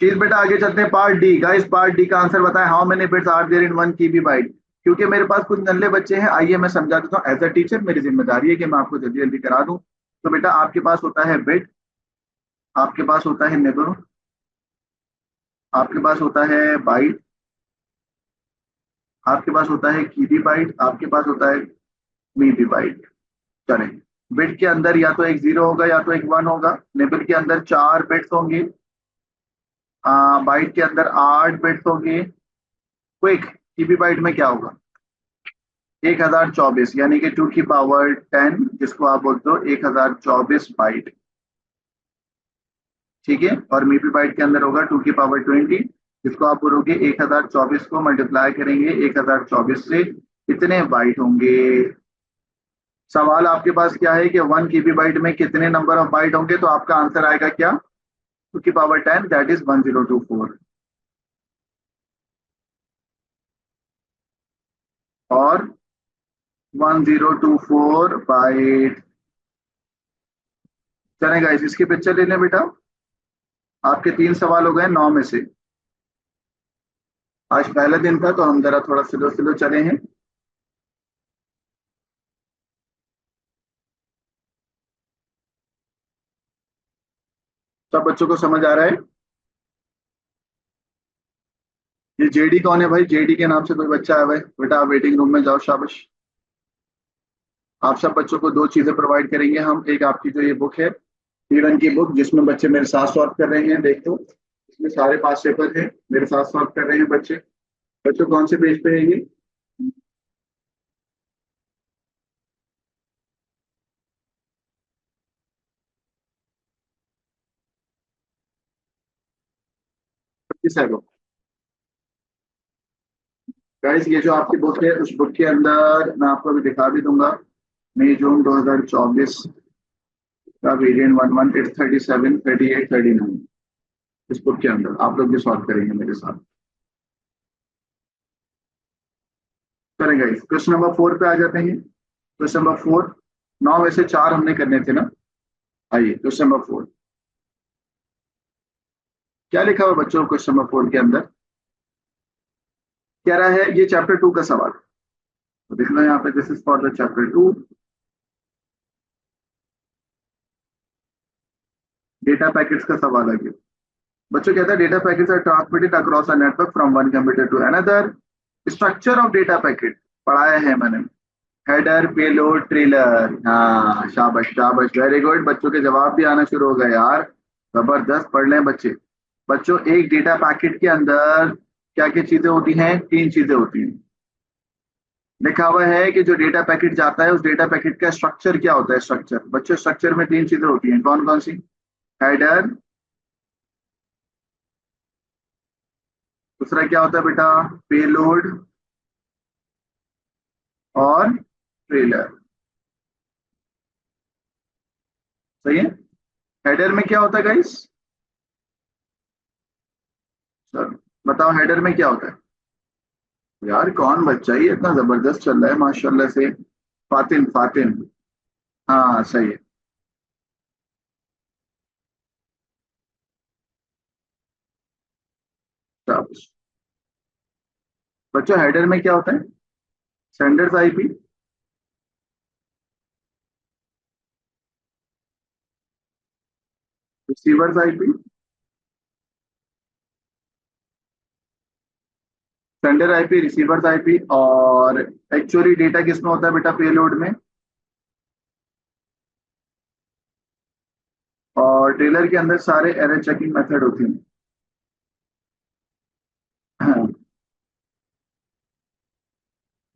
A: शीश बेटा आगे चलते हैं, part D. Guys part D का आंसर बताएं, how many bits are there in 1 KB byte. क्योंकि मेरे पास कुछ नल्ले बच्चे हैं, आइए मैं समझा देता हूँ। एज अ टीचर मेरी जिम्मेदारी है कि मैं आपको जल्दी जल्दी करा दूं। तो बेटा आपके पास होता है बिट, आपके पास होता है निबल, आपके पास होता है बाइट, आपके पास होता है कीबी बाइट, आपके पास होता है मीबी बाइट। चलें, बिट के अंदर या तो एक जीरो होगा या तो एक वन होगा। निबल के अंदर 4 बिट्स होंगे। बाइट के अंदर 8 बिट्स होंगे। क्विक कीबी बाइट में क्या होगा? 1024, यानी कि 2 की पावर 10, जिसको आप बोलते हो 1024 बाइट। ठीक है, और मीबी बाइट के अंदर होगा 2 की पावर 20, जिसको आप बोलोगे 1024 को मल्टीप्लाई करेंगे 1024 से, कितने बाइट होंगे? सवाल आपके पास क्या है कि 1 KB बाइट में कितने नंबर ऑफ बाइट होंगे, तो आपका आंसर आएगा क्या? 2 की पावर 10, दैट इज 1024। और 1024 बाइट। चलेगा, इसकी पिक्चर ले लें बेटा। आपके 3 सवाल हो गए 9 में से। आज पहला दिन था तो हम जरा थोड़ा स्लो स्लो चले हैं। सब बच्चों को समझ आ रहा है? ये जेडी कौन है भाई? जेडी के नाम से कोई बच्चा है भाई? बेटा आप वेटिंग रूम में जाओ, शाबाश। आप सब बच्चों को दो चीजें प्रोवाइड करेंगे हम। एक आपकी जो ये बुक है, P1 की बुक, जिसमें बच्चे मेरे साथ सॉल्व कर रहे हैं, देख लो इसमें सारे पांच पेपर है, मेरे साथ सॉल्व कर रहे हैं बच्चे। बच्चों कौन से पेज पे है ये? किस है? गाइस ये जो आपकी बुक है, उस बुक के अंदर मैं आपको अभी दिखा भी दूंगा, मई जून 2024 का वेरिएंट 1 1 इट्स 37 38 39। इस बुक के अंदर आप लोग भी सॉल्व करेंगे मेरे साथ। करेंगे। क्वेश्चन नंबर 4 पे आ जाते हैं। क्वेश्चन नंबर 4, 9 में से 4 हमने करने थे ना। आइए क्वेश्चन नंबर 4, क्या लिखा हुआ बच्चों क्वेश्चन नंबर 4 के अंदर? कह रहा है, ये चैप्टर 2 का सवाल। तो देख लो यहाँ पे, this is for the chapter 2। Data packets का सवाल है ये। बच्चों कहता है data packets are transmitted across a network from one computer to another. Structure of data packet पढ़ाया है मैंने। Header, payload, trailer. हाँ शाबाश शाबाश, वेरी गुड। बच्चों के जवाब भी आना शुरू हो गए यार, जबरदस्त। पढ़ लें बच्चे। बच्चों एक डेटा पैकेट के अंदर क्या क्या चीजें होती हैं? 3 चीजें होती हैं। लिखा हुआ है कि जो डेटा पैकेट जाता है उस डेटा पैकेट का स्ट्रक्चर क्या होता है? स्ट्रक्चर बच्चों, स्ट्रक्चर में 3 चीजें होती हैं, कौन कौन सी? हेडर, दूसरा क्या होता है बेटा? पेलोड, और ट्रेलर। सही है। हेडर में क्या होता है गाइस? सर बताओ हेडर में क्या होता है? यार कौन बच्चा ही इतना जबरदस्त चल रहा है माशाल्लाह से। फातिन फातिन। हाँ सही है। शाबाश। बच्चों हेडर में क्या होता है? Sender's IP. Receiver's IP. Sender IP, receiver's IP, और एक्चुअली डेटा किसमें होता है बेटा? पेलोड में। और ट्रेलर के अंदर सारे एरर चेकिंग मेथड होती हैं।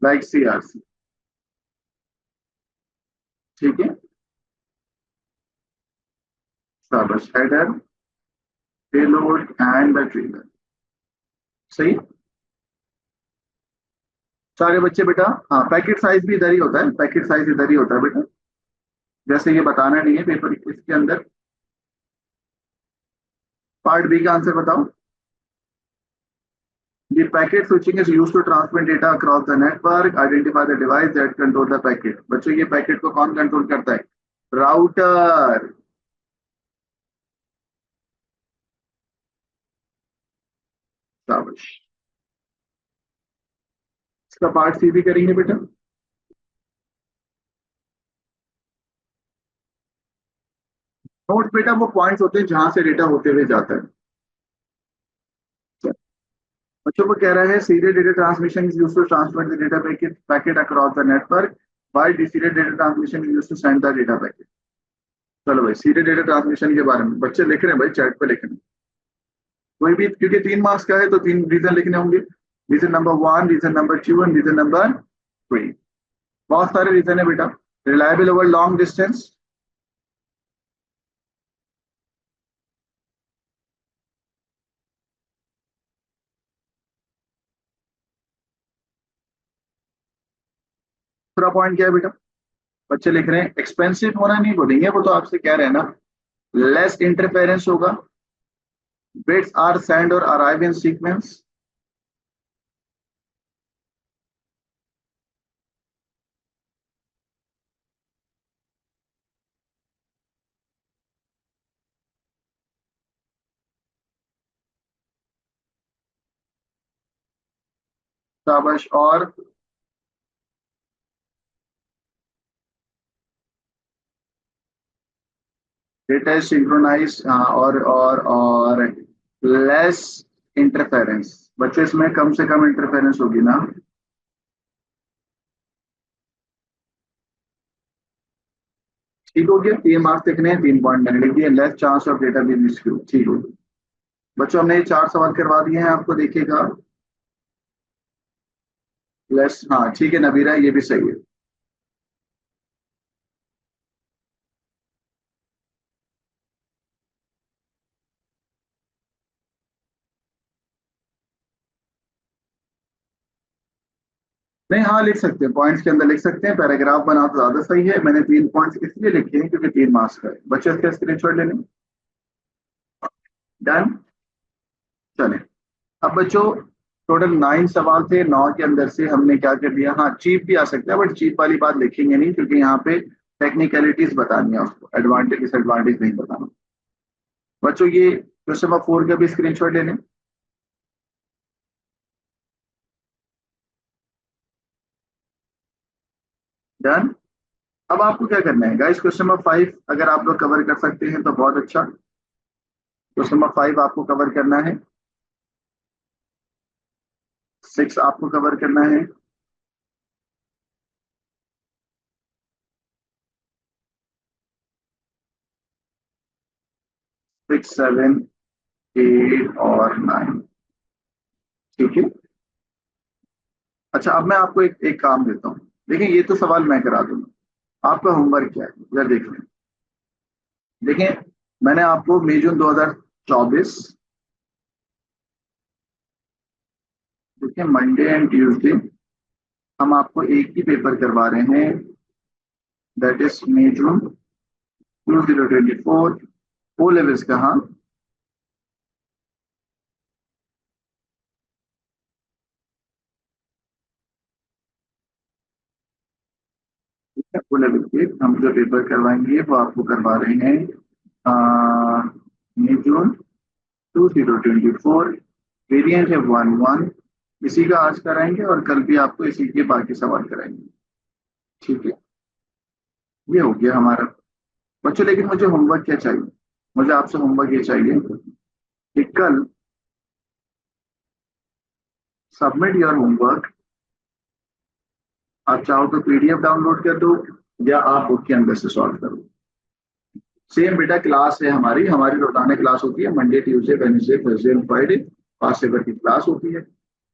A: Like CRC. ठीक है। शाबाश। Header, payload and the trailer. सही। सारे बच्चे बेटा। हाँ, पैकेट साइज भी इधर ही होता है, पैकेट साइज इधर ही होता है बेटा। जैसे ये बताना नहीं है पेपर इसके अंदर। पार्ट बी का आंसर बताओ। The packet switching is used to transmit data across the network. Identify the device that control the packet. बच्चों ये पैकेट को कौन कंट्रोल करता है? राउटर। शाबाश। इसका पार्ट सी भी करेंगे बेटा। नोट बेटा वो पॉइंट्स होते हैं जहां से डेटा होते हुए जाता है। बच्चों को कह रहा है serial data transmission is used to transmit the data packet packet across the network, while deserial data transmission is used to send the data packet. चलो भाई, सीरियल डेटा ट्रांसमिशन के बारे में बच्चे लिख रहे हैं भाई, चैट पे लिख रहे हैं। कोई भी, क्योंकि 3 मार्क्स का है तो 3 रीजन लिखने होंगे। Reason number 1, reason number 2 and reason number 3। बहुत सारे रीजन है बेटा। Reliable over long distance. दूसरा पॉइंट क्या है बेटा? बच्चे लिख रहे हैं एक्सपेंसिव होना नहीं बोलेंगे, वो तो आपसे कह रहे हैं ना। लेस इंटरफेरेंस होगा। बिट्स आर सेंड और अराइव इन सीक्वेंस। शाबाश। और डेटा इज सिंक्रोनाइज, और लेस इंटरफेरेंस। बच्चों इसमें कम से कम इंटरफेरेंस होगी ना। ठीक हो गया। 3 मार्क्स लिखने हैं, 3 पॉइंट मैंने लिख दिए। Less chance of data be misuse. ठीक हो गया। बच्चों हमने ये 4 सवाल करवा दिए हैं आपको, देखिएगा। लेस, हाँ ठीक है नबीरा, ये भी सही है। नहीं, हाँ लिख सकते हैं, पॉइंट्स के अंदर लिख सकते हैं, पैराग्राफ बना तो ज्यादा सही है। मैंने 3 पॉइंट्स इसलिए लिखे हैं क्योंकि 3 मार्क्स का है। बच्चे इसका स्क्रीनशॉट लेने। डन। चले। अब बच्चों टोटल 9 सवाल थे, 9 के अंदर से हमने क्या कर दिया? हाँ, चीप भी आ सकता है बट चीप वाली बात लिखेंगे नहीं, क्योंकि यहाँ पे टेक्निकलिटीज बतानी है उसको, एडवांटेज डिसएडवांटेज नहीं बताना। बच्चों ये क्वेश्चन नंबर 4 का भी स्क्रीनशॉट ले लें। डन। अब आपको क्या करना है गाइस? क्वेश्चन नंबर 5 अगर आप लोग कवर कर सकते हैं तो बहुत अच्छा। क्वेश्चन नंबर 5 आपको कवर करना है। 6 आपको कवर करना है। 6, 7, 8 और 9। ठीक है। अच्छा, अब मैं आपको एक काम देता हूँ। देखिए ये तो सवाल मैं करा दूंगा, आपका होमवर्क क्या है जरा देख लें। देखिए, मैंने आपको मई जून 2024, देखिए मंडे एंड ट्यूसडे हम आपको एक ही पेपर करवा रहे हैं, that is May June 2024। O levels का, हाँ। ओ लेवल के हम जो पेपर करवाएंगे वो आपको करवा रहे हैं मई जून 2024, वेरिएंट है 1-1। इसी का आज कराएंगे और कल भी आपको इसी के बाकी सवाल कराएंगे। ठीक है, ये हो गया हमारा बच्चों। लेकिन मुझे होमवर्क क्या चाहिए, मुझे आपसे होमवर्क ये चाहिए कि कल सबमिट योर होमवर्क। आप चाहो तो पीडीएफ डाउनलोड कर दो या आप बुक के अंदर से सॉल्व करो। सेम बेटा क्लास है हमारी हमारी रोजाना क्लास होती है, Monday Tuesday Wednesday Thursday and Friday 5 की क्लास होती है।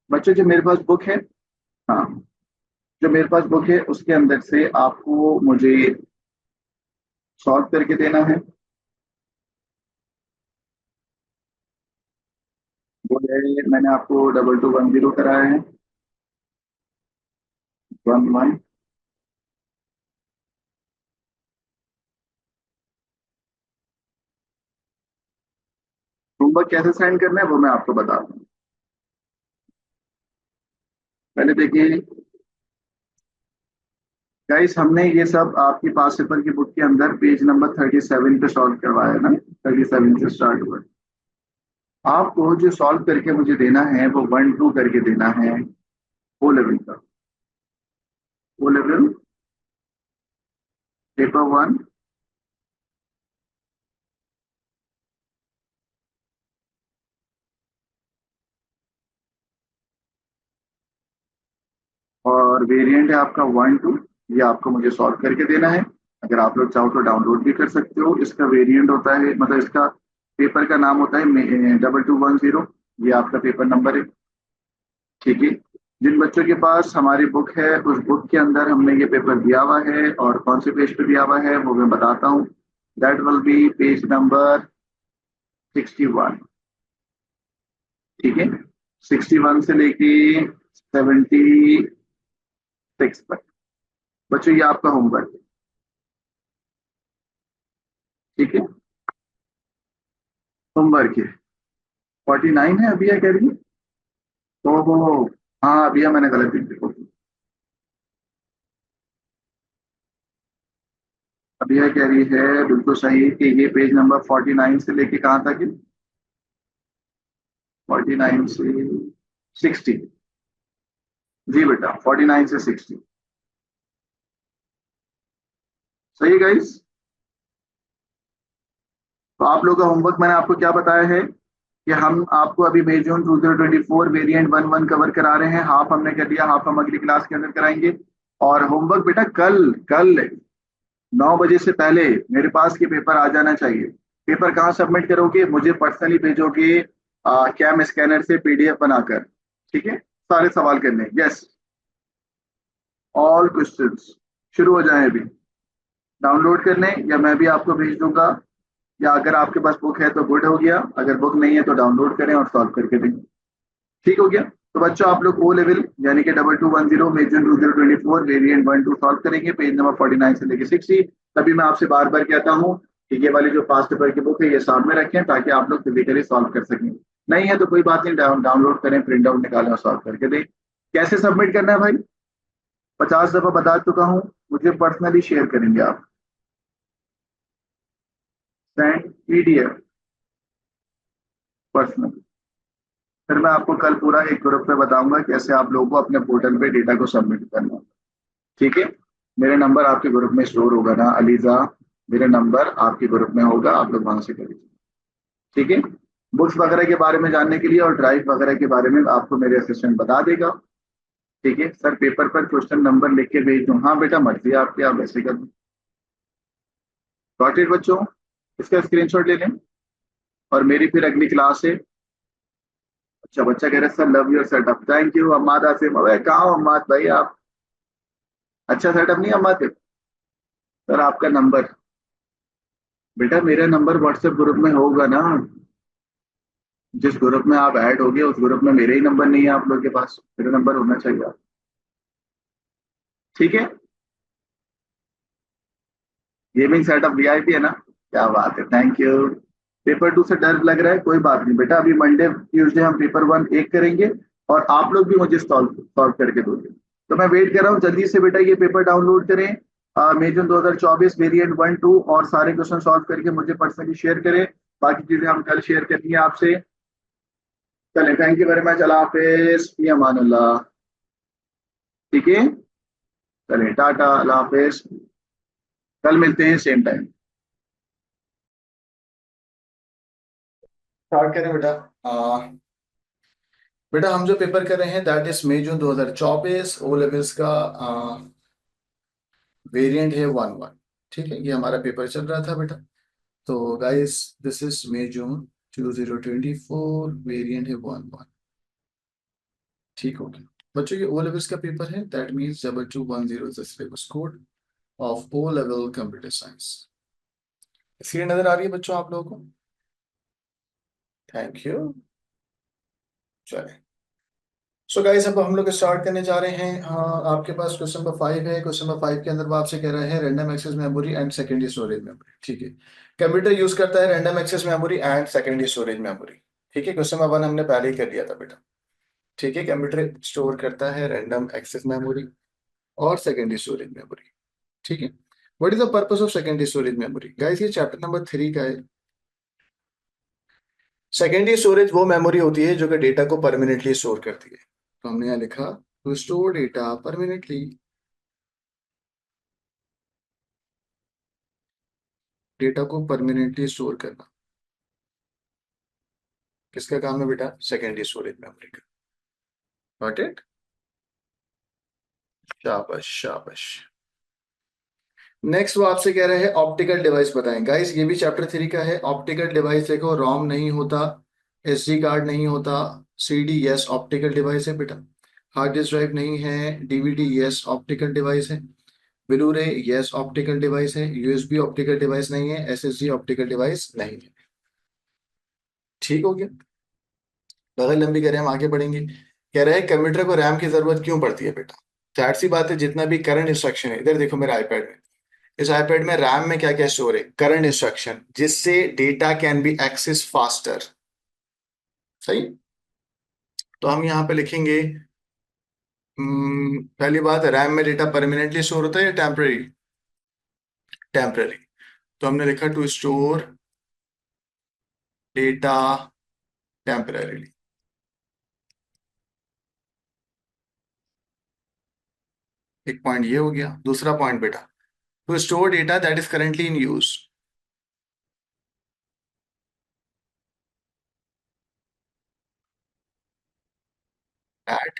A: बच्चों जो मेरे पास बुक है, हाँ, जो मेरे पास बुक है उसके अंदर से आपको मुझे सॉल्व करके देना है। वो है, मैंने आपको 2210 कराया है, 11। होमवर्क कैसे साइन करना है वो मैं आपको बता दूं। पहले देखिए गाइस, हमने ये सब आपकी पास पेपर की बुक के अंदर पेज नंबर 37 पे सॉल्व करवाया है ना, 37 से स्टार्ट हुआ है। आपको जो सॉल्व करके मुझे देना है वो 1-2 करके देना है, ओ लेवल का। ओ लेवल पेपर 1, और वेरिएंट है आपका 1-2। ये आपको मुझे सॉल्व करके देना है। अगर आप लोग चाहो तो डाउनलोड भी कर सकते हो। इसका वेरिएंट होता है, मतलब इसका पेपर का नाम होता है 2210। ये आपका पेपर नंबर है। ठीक है, जिन बच्चों के पास हमारी बुक है उस बुक के अंदर हमने ये पेपर दिया हुआ है और कौन से पेज पे दिया हुआ है वो मैं बताता हूँ। That will be page number 61। ठीक है, 61 से लेके 76 तक। बच्चों ये आपका होमवर्क है। ठीक है, होमवर्क है 49 है। अभी कह रही है, तो हाँ अभी मैंने गलत लिख दिया। अभी कह रही है बिल्कुल सही कि ये पेज नंबर 49 से लेके कहाँ तक है, 49 से 60। जी बेटा 49 से 60। सही है गाइस। तो आप लोग का होमवर्क मैंने आपको क्या बताया है कि हम आपको अभी मई जून 2024 वेरिएंट 1-1 कवर करा रहे हैं। हाफ हमने कर दिया, हाफ हम अगली क्लास के अंदर कराएंगे। और होमवर्क बेटा कल कल 9 बजे से पहले मेरे पास के पेपर आ जाना चाहिए। पेपर कहाँ सबमिट करोगे, मुझे पर्सनली भेजोगे कैम स्कैनर से पीडीएफ बनाकर। ठीक है, सारे सवाल करने। यस, ऑल क्वेश्चंस शुरू हो जाए अभी डाउनलोड करने, या मैं भी आपको भेज दूंगा। या अगर आपके पास बुक है तो गुड हो गया, अगर बुक नहीं है तो डाउनलोड करें और सॉल्व करके दें। ठीक हो गया। तो बच्चों आप लोग ओ लेवल यानी कि 2210 में जून 2024 वेरिएंट 1-2 सॉल्व करेंगे, पेज नंबर 49 से लेके 60। तभी मैं आपसे बार बार कहता हूँ कि ये वाली जो पास पेपर की बुक है ये साथ में रखें ताकि आप लोग फिजिकली सॉल्व कर सकें। नहीं है तो कोई बात नहीं, डाउनलोड करें, प्रिंट आउट निकालें और सॉल्व करके दें। कैसे सबमिट करना है भाई, 50 दफा बता चुका हूँ, मुझे पर्सनली शेयर करेंगे आप। Send PDF personally. फिर मैं आपको कल पूरा एक ग्रुप पे बताऊंगा कैसे आप लोगों को अपने पोर्टल पे डेटा को सबमिट करना है। ठीक है, मेरे नंबर आपके ग्रुप में स्टोर होगा ना अलीजा, मेरे नंबर आपके ग्रुप में होगा, आप लोग वहां से करिए। ठीक है, बुक्स वगैरह के बारे में जानने के लिए और ड्राइव वगैरह के बारे में आपको मेरे असिस्टेंट बता देगा। ठीक है सर, पेपर पर क्वेश्चन नंबर लिख के भेज दूँ? हाँ बेटा मर्जी है आपकी, आप वैसे कर दो। गॉट इट बच्चों, इसका स्क्रीनशॉट ले लें। और मेरी फिर अगली क्लास है। अच्छा, बच्चा कह रहे sir love your setup, thank you Ammad Asim. अबे कहाँ हो अम्माद भाई आप, अच्छा सेटअप नहीं अम्माद सर आपका नंबर। बेटा मेरा नंबर व्हाट्सएप ग्रुप में होगा ना, जिस ग्रुप में आप ऐड हो गए उस ग्रुप में मेरे ही नंबर नहीं है आप लोग के पास, मेरा नंबर होना चाहिए। ठीक है, गेमिंग सेटअप वीआईपी है ना, क्या बात है, थैंक यू। पेपर 2 से डर लग रहा है, कोई बात नहीं बेटा, अभी मंडे ट्यूसडे हम पेपर 1 एक करेंगे और आप लोग भी मुझे सॉल्व सॉल्व करके दोगे। तो मैं वेट कर रहा हूँ, जल्दी से बेटा ये पेपर डाउनलोड करें मई जून 2024 वेरिएंट 1 2 और सारे क्वेश्चन सॉल्व करके मुझे पर्सनली शेयर करें। बाकी चीजें हम कल शेयर करेंगे आपसे। चलें, थैंक यू वेरी मच, अल्लाह हाफिज, फी अमान अल्लाह। ठीक है, चलें, टाटा, अल्लाह हाफिज, कल मिलते हैं सेम टाइम। स्टार्ट करें बेटा। बेटा हम जो पेपर कर रहे हैं that is May June 2024 O levels का वेरिएंट है 1 1। ठीक है, ये हमारा पेपर चल रहा था बेटा। तो guys this is May June 2024, variant है 1 1। ठीक हो गया बच्चों, ये ओ लेवल्स का पेपर है, that means 2210 is the syllabus code of O level computer science. Screen नजर आ रही है बच्चों आप लोगों को? Thank you. चलिए, सो गाइस अब हम लोग स्टार्ट करने जा रहे हैं। आपके पास क्वेश्चन नंबर 5 है। क्वेश्चन नंबर 5 के अंदर वो आपसे कह रहे हैं random access memory and secondary storage memory. ठीक है, कंप्यूटर यूज करता है random access memory and secondary storage memory. ठीक है, क्वेश्चन नंबर 1 हमने पहले ही कर लिया था बेटा। ठीक है, कंप्यूटर स्टोर करता है रैंडम एक्सेस मेमोरी और सेकेंडरी स्टोरेज मेमोरी। ठीक है, what is the purpose of secondary storage memory? Guys ये चैप्टर नंबर 3 का है। सेकेंडरी स्टोरेज वो मेमोरी होती है जो कि डेटा को परमानेंटली स्टोर करती है। तो हमने यहाँ लिखा to store data permanently. Data को परमानेंटली स्टोर करना किसका काम है बेटा? सेकेंडरी स्टोरेज मेमोरी का। Got it? शाबाश शाबाश। नेक्स्ट वो आपसे कह रहे हैं ऑप्टिकल डिवाइस बताएं। गाइस ये भी चैप्टर 3 का है। ऑप्टिकल डिवाइस देखो, रोम नहीं होता, एसडी कार्ड नहीं होता, सीडी यस ऑप्टिकल डिवाइस है बेटा। हार्ड डिस्क ड्राइव नहीं है, डीवीडी यस ऑप्टिकल डिवाइस है, ब्लू रे यस ऑप्टिकल डिवाइस है, यूएसबी ऑप्टिकल डिवाइस नहीं है, एसएसडी ऑप्टिकल डिवाइस नहीं है। ठीक हो गया? बगल लंबी करें, हम आगे बढ़ेंगे। कह रहे हैं कंप्यूटर को रैम की जरूरत क्यों पड़ती है बेटा? जाहिर सी बात है, जितना भी करंट इंस्ट्रक्शन है, इधर देखो मेरे आईपैड में, इस आईपैड में रैम में क्या क्या स्टोर है? करंट इंस्ट्रक्शन, जिससे data can be access faster. सही। तो हम यहाँ पे लिखेंगे पहली बात, रैम में डेटा परमानेंटली स्टोर होता है या टेम्पररी? टेम्पररी। तो हमने लिखा टू स्टोर डेटा टेम्पररीली। एक पॉइंट ये हो गया। दूसरा पॉइंट बेटा, to store data that is currently in use. That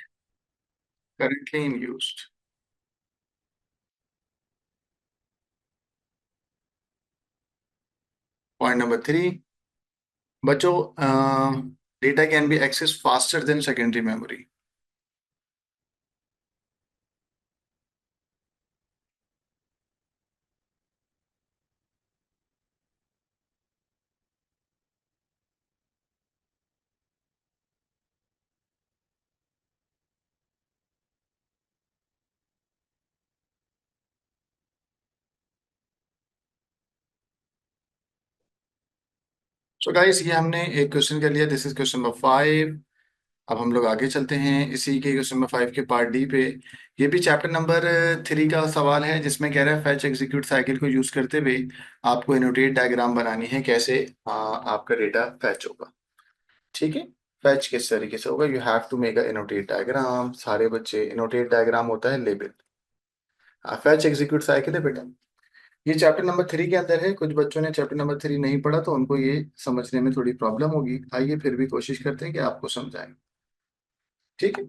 A: currently in use. Point number 3 बच्चों, data can be access faster than secondary memory. So guys ये हमने एक क्वेश्चन कर लिया, दिस इज क्वेश्चन नंबर 5। अब हम लोग आगे चलते हैं इसी के क्वेश्चन नंबर 5 के पार्ट डी पे। ये भी चैप्टर नंबर 3 का सवाल है, जिसमें कह रहा है फैच एग्जीक्यूट साइकिल को यूज करते हुए आपको एनोटेट डायग्राम बनानी है, कैसे आपका डेटा फैच होगा। ठीक है, फैच किस तरीके से होगा? You have to make a annotate diagram. सारे बच्चे, एनोटेट डायग्राम होता है लेबल। फैच एग्जीक्यूट साइकिल है बेटा। ये चैप्टर नंबर 3 के अंदर है। कुछ बच्चों ने चैप्टर नंबर 3 नहीं पढ़ा तो उनको ये समझने में थोड़ी प्रॉब्लम होगी। आइए फिर भी कोशिश करते हैं कि आपको समझाएं। ठीक है,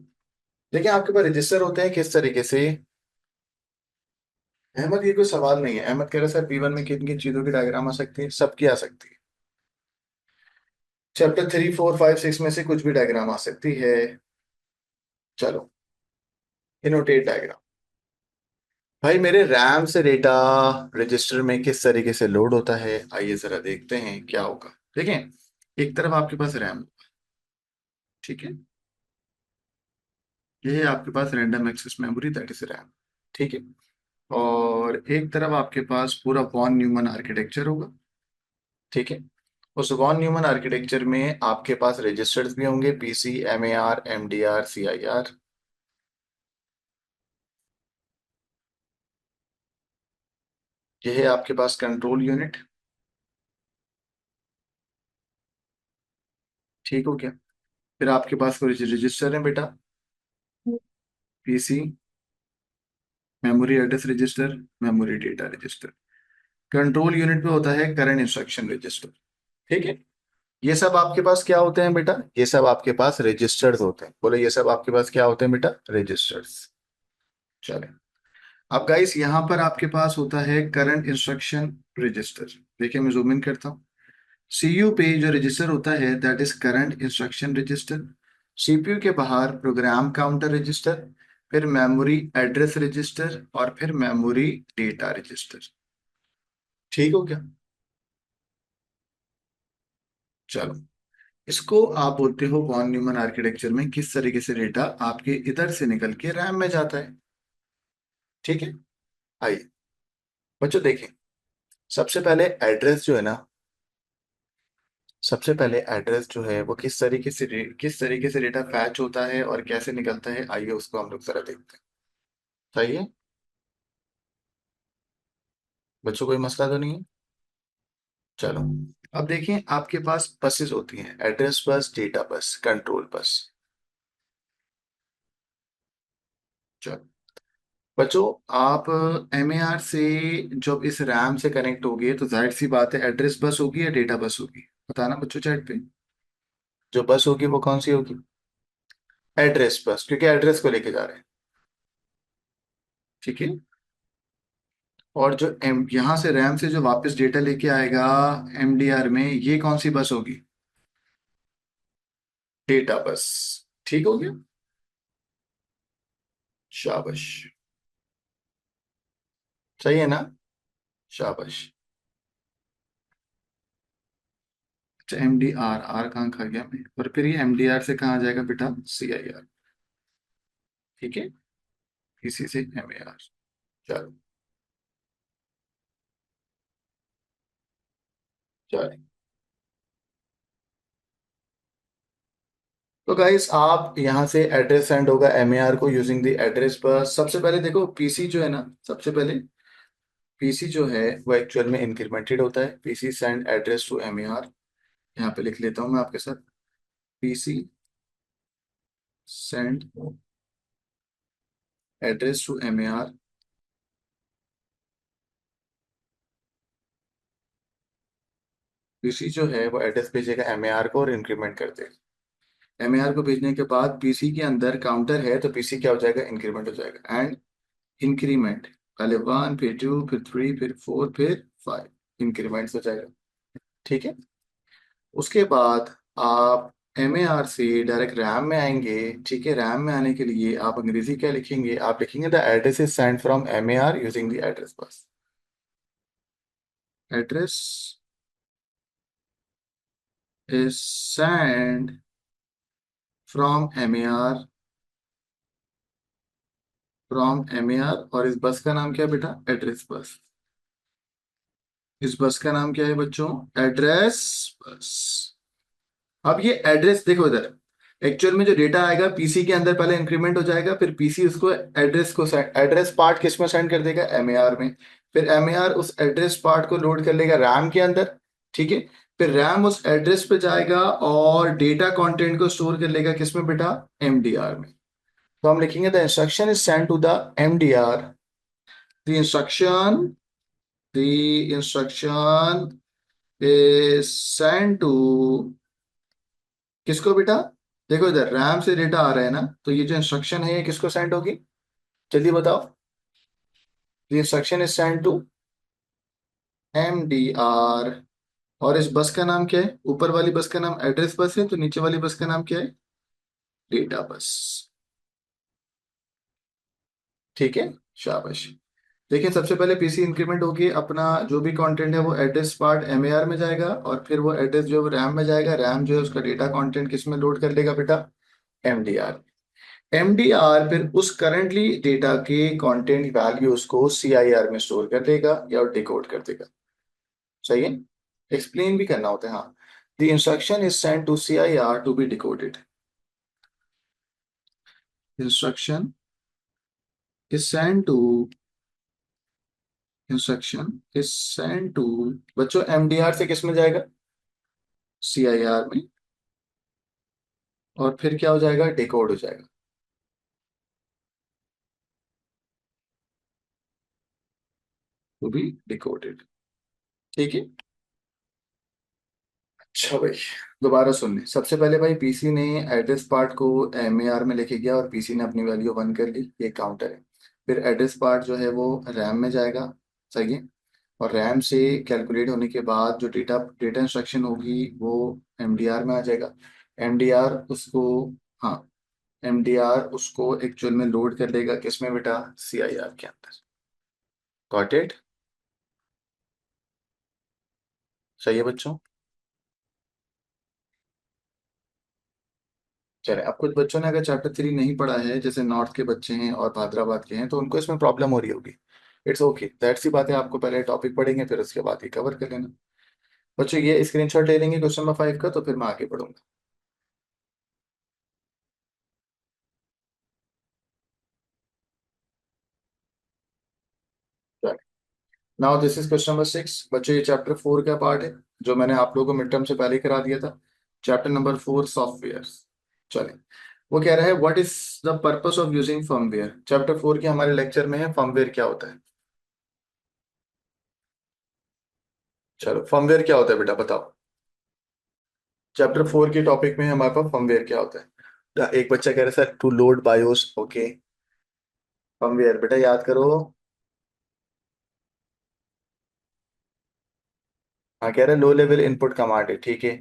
A: देखिए आपके पास रजिस्टर होते हैं किस तरीके से। अहमद ये कोई सवाल नहीं है। अहमद कह रहा है सर P1 में किन किन चीजों की डायग्राम आ सकती है? सबकी आ सकती है। चैप्टर 3 4 5 6 में से कुछ भी डायग्राम आ सकती है। चलो, इनोटेट डायग्राम। भाई मेरे रैम से डेटा रजिस्टर में किस तरीके से लोड होता है, आइए जरा देखते हैं क्या होगा। देखें, एक तरफ आपके पास रैम, ठीक है, ये है आपके पास random access memory that is RAM. ठीक है, और एक तरफ आपके पास पूरा वॉन न्यूमन आर्किटेक्चर होगा। ठीक है, उस वॉन न्यूमन आर्किटेक्चर में आपके पास रजिस्टर्स भी होंगे, पीसी, एमएआर, एमडीआर, सीआईआर। ये है आपके पास कंट्रोल यूनिट। ठीक हो गया। फिर आपके पास कुछ रजिस्टर है बेटा, PC, memory address register, memory data register. Control unit पे होता है करंट इंस्ट्रक्शन रजिस्टर। ठीक है। ये सब आपके पास क्या होते हैं बेटा? ये सब आपके पास रजिस्टर्स होते हैं। बोले ये सब आपके पास क्या होते हैं बेटा? रजिस्टर्स। चले। अब गाइस यहाँ पर आपके पास होता है करंट इंस्ट्रक्शन रजिस्टर। देखिए मैं जूम इन करता हूँ। सीयू पे जो रजिस्टर होता है that is current instruction register. CPU के बाहर प्रोग्राम काउंटर रजिस्टर, फिर मेमोरी एड्रेस रजिस्टर और फिर मेमोरी डेटा रजिस्टर। ठीक हो गया। चलो, इसको आप बोलते हो वॉन न्यूमन आर्किटेक्चर में किस तरीके से डेटा आपके इधर से निकल के रैम में जाता है। ठीक है। आइए बच्चों देखें। सबसे पहले एड्रेस जो है ना, सबसे पहले एड्रेस जो है वो किस तरीके से डेटा फैच होता है और कैसे निकलता है, आइए उसको हम लोग जरा देखते हैं। सही है। बच्चों कोई मसला तो नहीं है? चलो, अब देखें आपके पास बसेस होती हैं, address bus, data bus, control bus. चलो बच्चों, आप एमएआर से जब इस रैम से कनेक्ट होगे तो जाहिर सी बात है एड्रेस बस होगी या डेटा बस होगी? बताना बच्चों चैट पे। जो बस होगी वो कौन सी होगी? एड्रेस बस, क्योंकि एड्रेस को लेके जा रहे हैं। ठीक है। और जो एम यहाँ से रैम से जो वापस डेटा लेके आएगा एमडीआर में, ये कौन सी बस होगी? Data bus. ठीक हो गया। शाबाश। सही है ना? शाबाश। अच्छा, एम डी आर, आर कहाँ खा गया मैं? और फिर ये एम डी आर से कहाँ जाएगा बेटा? सी आई आर। ठीक है। इसी से एम ए आर। चलो। चलो तो गाइस, आप यहाँ से एड्रेस सेंड होगा एमएआर को यूजिंग द एड्रेस बस। सबसे पहले देखो पीसी जो है ना, सबसे पहले पीसी जो है वो एक्चुअल में इंक्रीमेंटेड होता है। PC send address to MAR. यहाँ पे लिख लेता हूँ मैं आपके साथ। PC send address to MAR. PC जो है वो एड्रेस भेजेगा एमएआर को और इंक्रीमेंट कर देगा। एमएआर को भेजने के बाद पीसी के अंदर काउंटर है तो पीसी क्या हो जाएगा? इंक्रीमेंट हो जाएगा। एंड इंक्रीमेंट, पहले वन, फिर टू, फिर थ्री, फिर फोर, फिर फाइव, इंक्रीमेंट हो जाएगा। ठीक है। उसके बाद आप एम ए आर से डायरेक्ट रैम में आएंगे। ठीक है। रैम में आने के लिए आप अंग्रेजी क्या लिखेंगे? आप लिखेंगे the address is send from M A R using the address bus. Address is send from M A R, from M A R. और इस बस का नाम क्या है बेटा? Address bus. इस बस का नाम क्या है बच्चों? Address bus. अब ये एड्रेस देखो इधर, एक्चुअल में जो डेटा आएगा पीसी के अंदर पहले इंक्रीमेंट हो जाएगा, फिर पीसी उसको एड्रेस को एड्रेस पार्ट किस में सेंड कर देगा? एमएआर में। फिर एमएआर उस एड्रेस पार्ट को लोड कर लेगा रैम के अंदर। ठीक है। फिर रैम उस एड्रेस पे जाएगा और डेटा कंटेंट को स्टोर कर लेगा किस में बेटा? एमडीआर में। तो हम लिखेंगे the instruction is send to the MDR. The instruction, the instruction is send to किसको बेटा? देखो इधर रैम से डेटा आ रहा है ना, तो ये जो इंस्ट्रक्शन है ये किसको सेंड होगी? जल्दी बताओ। ये instruction is send to M D R. और इस बस का नाम क्या है? ऊपर वाली बस का नाम एड्रेस बस है, तो नीचे वाली बस का नाम क्या है? Data bus. ठीक है। शाबाश। देखिए सबसे पहले पीसी इंक्रीमेंट होगी, अपना जो भी कंटेंट है वो एड्रेस पार्ट एमएआर में जाएगा और फिर वो एड्रेस जो रैम में जाएगा, रैम जो है उसका डेटा कंटेंट किस में लोड कर लेगा बेटा? एमडीआर। एमडीआर फिर उस करंटली डेटा के कंटेंट वैल्यूज को सीआईआर में स्टोर कर देगा या डिकोड कर देगा। सही है। एक्सप्लेन भी करना होता है हाँ। The instruction is sent to CIR to be decoded. Instruction is sent to
B: instruction is send to, बच्चों एमडीआर से किस में जाएगा, सीआईआर में, और फिर क्या हो जाएगा, डिकोड हो जाएगा। To be decoded. ठीक है। अच्छा भाई, दोबारा सुनने, सबसे पहले भाई पीसी ने एड्रेस पार्ट को एमएआर में लेके गया और पीसी ने अपनी वैल्यू 1 कर ली, ये काउंटर है। फिर एड्रेस पार्ट जो है वो रैम में जाएगा, सही है। और रैम से कैलकुलेट होने के बाद जो डेटा डेटा इंस्ट्रक्शन होगी वो एमडीआर में आ जाएगा। एमडीआर उसको, हाँ, एमडीआर उसको एक्चुअल में लोड कर लेगा किसमें बेटा, सीआईआर के अंदर। Got it. सही है बच्चों। चले, अब कुछ बच्चों ने अगर चैप्टर 3 नहीं पढ़ा है, जैसे नॉर्थ के बच्चे हैं और हैदराबाद के हैं, तो उनको इसमें प्रॉब्लम हो रही होगी। इट्स ओके, दैट्स सी बात है, आपको पहले टॉपिक पढ़ेंगे फिर उसके बाद ही कवर कर लेना। बच्चों ये स्क्रीनशॉट ले लेंगे क्वेश्चन नंबर 5 का, तो फिर मैं आगे बढ़ूंगा। Now this is question number 6। बच्चों ये चैप्टर 4 का पार्ट है, जो मैंने आप लोगों को मिड टर्म से पहले ही करा दिया था। Chapter number 4 software. चले, वो कह रहा है what is the purpose of using firmware. Chapter 4 के हमारे लेक्चर में है फर्मवेयर क्या होता है। चलो, फर्मवेयर क्या होता है बेटा बताओ। चैप्टर 4 के टॉपिक में हमारे पास फर्मवेयर क्या होता है। एक बच्चा कह रहा है sir to load BIOS, okay. Firmware बेटा याद करो। हाँ, कह रहा है लो लेवल इनपुट कमांड है, ठीक है।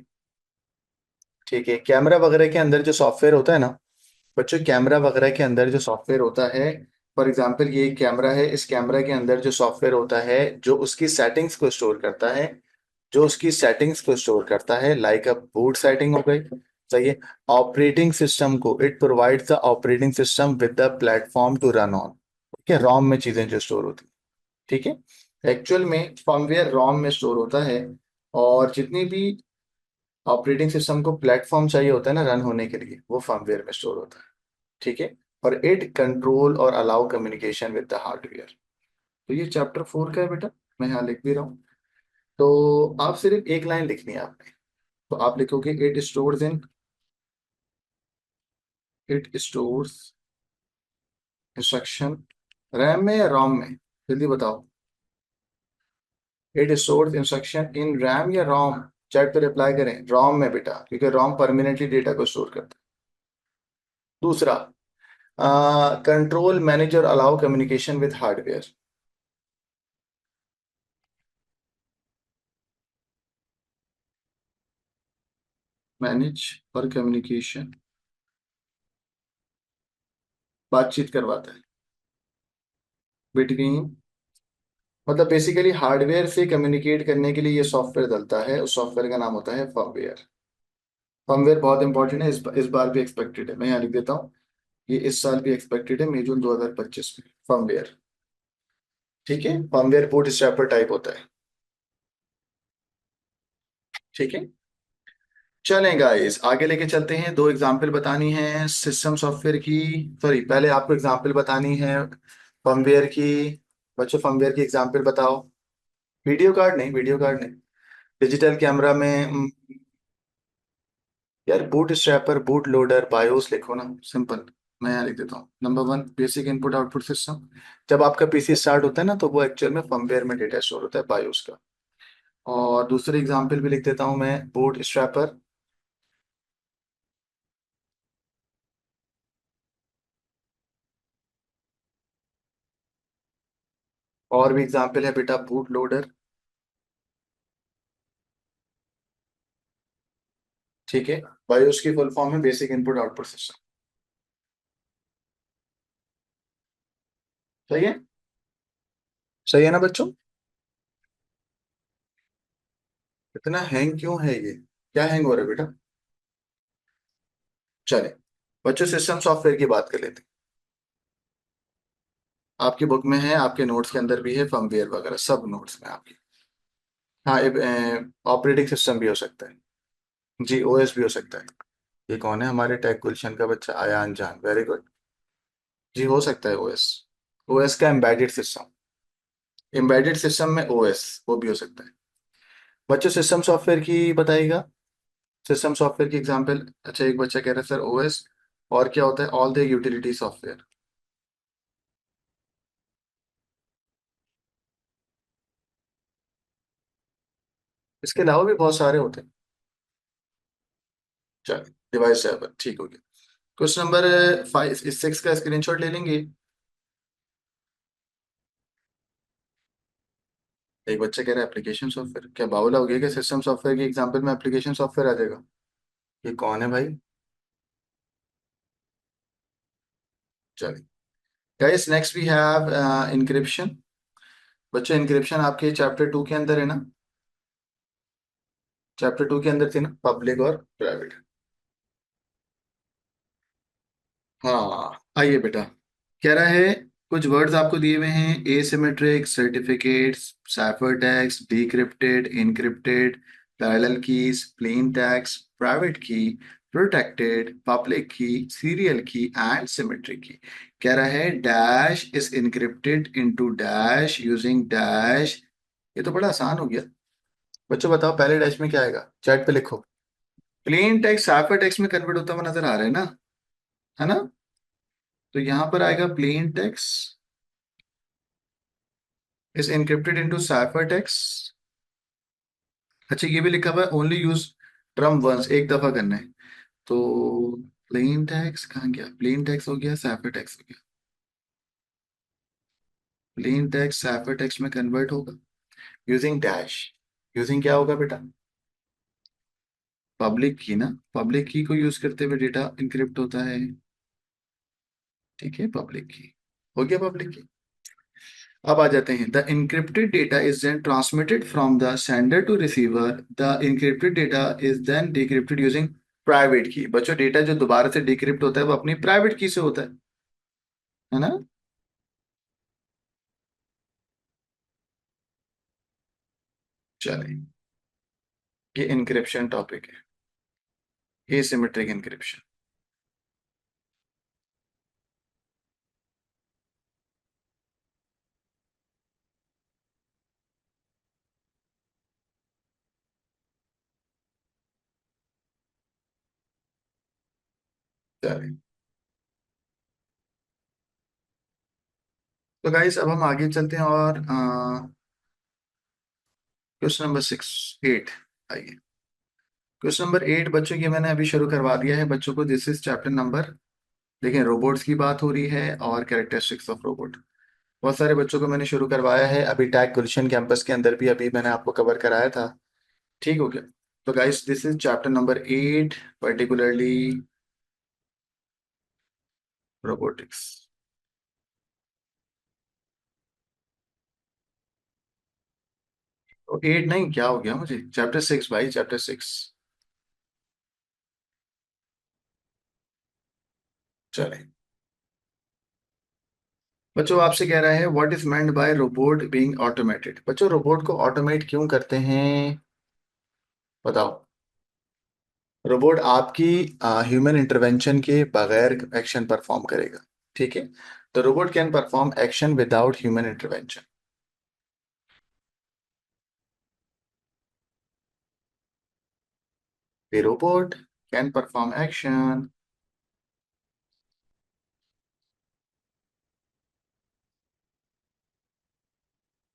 B: ठीक है, कैमरा वगैरह के अंदर जो सॉफ्टवेयर होता है ना, बच्चों कैमरा वगैरह के अंदर जो सॉफ्टवेयर होता है, फॉर एग्जांपल ये एक कैमरा है, इस कैमरा के अंदर जो सॉफ्टवेयर होता है जो उसकी सेटिंग्स को स्टोर करता है, जो उसकी सेटिंग्स को स्टोर करता है, लाइक अ बूट सेटिंग हो गई, सही है। ऑपरेटिंग सिस्टम को, it provides the operating system with the platform to run on. ठीक है, रॉम में चीजें जो स्टोर होती हैं, ठीक है। एक्चुअल में फर्मवेयर रॉम में स्टोर होता है, और जितनी भी ऑपरेटिंग सिस्टम को प्लेटफॉर्म चाहिए होता है ना रन होने के लिए, वो फर्मवेयर में स्टोर होता है, ठीक है। और इट कंट्रोल और allow communication with the hardware. तो ये चैप्टर 4 का है बेटा, मैं यहाँ लिख भी रहा हूँ। तो आप सिर्फ एक लाइन लिखनी है आपने, तो आप लिखोगे इट स्टोर्स इंस्ट्रक्शन, रैम में या रोम में, जल्दी बताओ। It stores instruction in RAM या रोम, चैट पे रिप्लाई करें, रोम में बेटा, क्योंकि रोम परमानेंटली डेटा को स्टोर करता है। दूसरा, कंट्रोल मैनेज और allow communication with hardware. Manage और कम्युनिकेशन, बातचीत करवाता है बिटवीन, मतलब बेसिकली हार्डवेयर से कम्युनिकेट करने के लिए ये सॉफ्टवेयर डलता है, उस सॉफ्टवेयर का नाम होता है फर्मवेयर। फर्मवेयर बहुत इंपॉर्टेंट है, इस बार भी एक्सपेक्टेड है, मैं यहाँ लिख देता हूँ। ये इस साल भी एक्सपेक्टेड है, मई जून 2025 में फर्मवेयर। ठीक है, फर्मवेयर बूट स्ट्रैपर टाइप होता है, ठीक है। चलें गाइस, आगे लेके चलते हैं। दो एग्जाम्पल बतानी है सिस्टम सॉफ्टवेयर की, सॉरी पहले आपको एग्जाम्पल बतानी है फर्मवेयर की। बच्चों फर्मवेयर की एग्जाम्पल बताओ। वीडियो कार्ड नहीं, वीडियो कार्ड नहीं। डिजिटल कैमरा में यार बूट स्ट्रैपर, बूट लोडर, बायोस लिखो ना, सिंपल। मैं यहाँ लिख देता हूँ number 1 basic input output system. जब आपका पीसी स्टार्ट होता है ना, तो वो एक्चुअल में फर्मवेयर में डेटा स्टोर होता है बायोस का। और दूसरे एग्जाम्पल भी लिख देता हूँ मैं, बूट स्ट्रैपर। और भी एग्जाम्पल है बेटा, बूट लोडर, ठीक है। बायोस की फुल फॉर्म है बेसिक इनपुट आउटपुट सिस्टम। सही है, सही है ना बच्चों। इतना हैंग क्यों है ये, क्या हैंग हो रहा है बेटा। चले बच्चों, सिस्टम सॉफ्टवेयर की बात कर लेते हैं। आपकी बुक में है, आपके नोट्स के अंदर भी है, फर्मवेयर वगैरह सब नोट्स में आपके। हाँ, ऑपरेटिंग सिस्टम भी हो सकता है, जी ओएस भी हो सकता है। ये कौन है, हमारे टेक गुलशन का बच्चा आयान जान, वेरी गुड। जी हो सकता है ओएस, ओएस का एम्बेडेड सिस्टम। एम्बेडेड सिस्टम में ओएस वो भी हो सकता है। बच्चों सिस्टम सॉफ्टवेयर की बताइएगा, सिस्टम सॉफ्टवेयर की एग्जांपल। अच्छा एक बच्चा कह रहा है सर ओएस, और क्या होता है? All the utility software. इसके अलावा भी बहुत सारे होते हैं। चलिए डिवाइस ड्राइवर ठीक हो गया। क्वेश्चन नंबर 5 6 का स्क्रीनशॉट ले लेंगे। एक बच्चा कह रहा है एप्लीकेशन सॉफ्टवेयर, क्या बावला हो गया कि सिस्टम सॉफ्टवेयर की एग्जांपल में एप्लीकेशन सॉफ्टवेयर आ जाएगा? ये कौन है भाई? चलिए guys next we have encryption. बच्चों इनक्रिप्शन आपके चैप्टर 2 के अंदर है ना? चैप्टर 2 के अंदर थी ना, पब्लिक और प्राइवेट। हाँ आइए बेटा, कह रहा है कुछ वर्ड्स आपको दिए हुए हैं, asymmetric, certificates, cipher text, decrypted, encrypted, parallel keys, plain text, private की, प्रोटेक्टेड, पब्लिक की, सीरियल की एंड सिमेट्रिक की। कह रहा है dash is encrypted into dash using dash. ये तो बड़ा आसान हो गया। बच्चों बताओ पहले डैश में क्या आएगा, चैट पे लिखो। प्लेन टेक्स्ट साइफर टेक्स्ट में कन्वर्ट होता हुआ नजर आ रहा है ना, है ना? तो यहां पर आएगा plain text is encrypted into cipher text। अच्छा ये भी लिखा हुआ है ओनली यूज ट्रम्प वंस, एक दफा करना है। तो प्लेन टेक्स्ट कहाँ गया? प्लेन टेक्स्ट हो गया, साइफर टेक्स्ट हो गया। प्लेन टेक्स्ट साइफर टेक्स्ट में कन्वर्ट होगा यूजिंग डैश। यूजिंग क्या होगा बेटा? पब्लिक की ना, पब्लिक की को यूज करते हुए डेटा इंक्रिप्ट होता है। ठीक है पब्लिक की हो गया, पब्लिक की। अब आ जाते हैं, the encrypted data is then transmitted from the sender to receiver. The encrypted data is then decrypted using private key. बच्चों डेटा जो दोबारा से डिक्रिप्ट होता है वो अपनी प्राइवेट की से होता है ना? चलिए ये इनक्रिप्शन टॉपिक है, एसिमेट्रिक इनक्रिप्शन। चलिए तो गाइस अब हम आगे चलते हैं और क्वेश्चन नंबर 8 आइए। क्वेश्चन नंबर 8 बच्चों की मैंने अभी शुरू करवा दिया है बच्चों को। दिस इज चैप्टर नंबर, देखें रोबोट्स की बात हो रही है और कैरेक्टरिस्टिक्स ऑफ रोबोट। बहुत सारे बच्चों को मैंने शुरू करवाया है, अभी टैग गुलशन कैंपस के अंदर भी अभी मैंने आपको कवर कराया था। ठीक हो गया? तो guys this is chapter number 8, particularly robotics. तो 8 नहीं, क्या हो गया मुझे, चैप्टर 6 भाई, चैप्टर 6। चले बच्चों आपसे कह रहा है what is meant by robot being automated. बच्चों रोबोट को ऑटोमेट क्यों करते हैं बताओ? रोबोट आपकी ह्यूमन इंटरवेंशन के बगैर एक्शन परफॉर्म करेगा। ठीक है, तो robot can perform action without human intervention. The robot can perform action.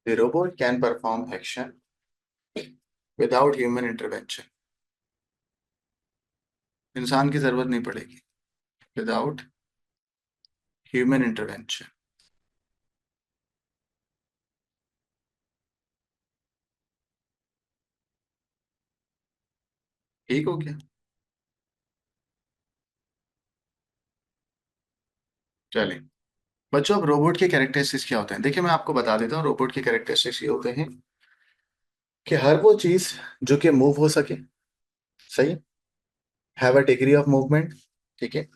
B: The robot can perform action without human intervention. इंसान की जरूरत नहीं पड़ेगी, विदाउट ह्यूमन इंटरवेंशन। ठीक हो गया? चलिए बच्चों अब रोबोट के कैरेक्टरिस्टिक्स क्या होते हैं देखिए, मैं आपको बता देता हूँ। रोबोट के कैरेक्टरिस्टिक्स ये होते हैं कि हर वो चीज जो कि मूव हो सके, सही, have a degree of movement. ठीक है,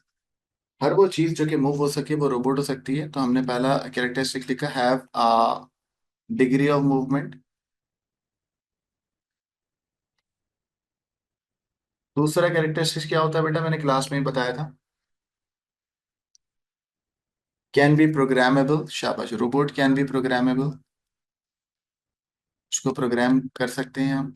B: हर वो चीज जो कि मूव हो सके वो रोबोट हो सकती है। तो हमने पहला कैरेक्टरिस्टिक लिखा have a degree of movement. दूसरा कैरेक्टरिस्टिक्स क्या होता है बेटा, मैंने क्लास में ही बताया था, कैन बी प्रोग्रामेबल। शाबाश, रोबोट कैन बी प्रोग्रामेबल। उसको प्रोग्राम कर सकते हैं हम।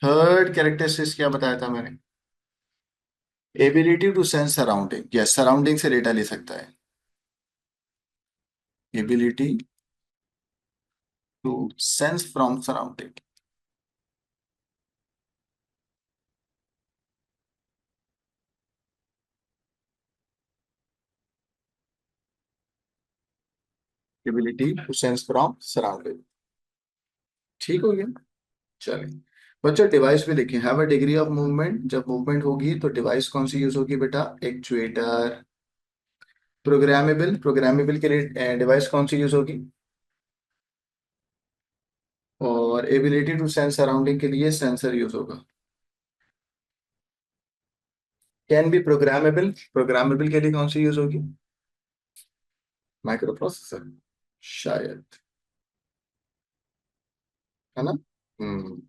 B: थर्ड कैरेक्टरिस्टिक्स क्या बताया था मैंने? Ability to sense surrounding, yes surrounding से डेटा ले सकता है। Ability to sense from surrounding. Ability to sense from surrounding. ठीक हो गया। चलिए बच्चों डिवाइस पे देखें, have a degree of movement, जब मूवमेंट होगी तो डिवाइस कौन सी यूज होगी बेटा? एक्चुएटर। प्रोग्रामेबल, प्रोग्रामेबल के लिए डिवाइस कौन सी यूज होगी? और एबिलिटी टू सेंस सराउंडिंग के लिए सेंसर यूज होगा। कैन बी प्रोग्रामेबल, प्रोग्रामेबल के लिए कौन सी यूज होगी? माइक्रो प्रोसेसर, शायद, है ना? हम्म।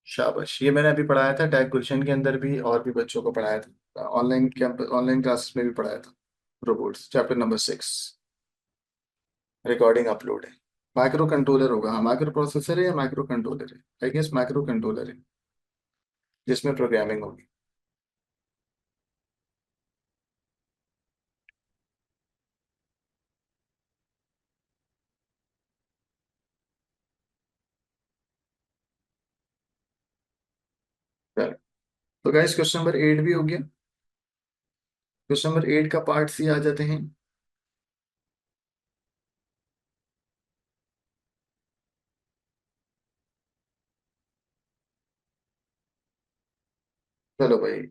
B: शाबाश, ये मैंने अभी पढ़ाया था टैग गुलशन के अंदर भी, और भी बच्चों को पढ़ाया था ऑनलाइन कैंप, ऑनलाइन क्लासेस में भी पढ़ाया था। Robots chapter number 6, recording upload है। माइक्रो कंट्रोलर होगा, हाँ माइक्रो प्रोसेसर है या माइक्रो कंट्रोलर है? आई गेस माइक्रो कंट्रोलर है, जिसमें प्रोग्रामिंग होगी। चलो, तो गाइस क्वेश्चन नंबर 8 भी हो गया। क्वेश्चन नंबर 8 का पार्ट सी आ जाते हैं। चलो भाई,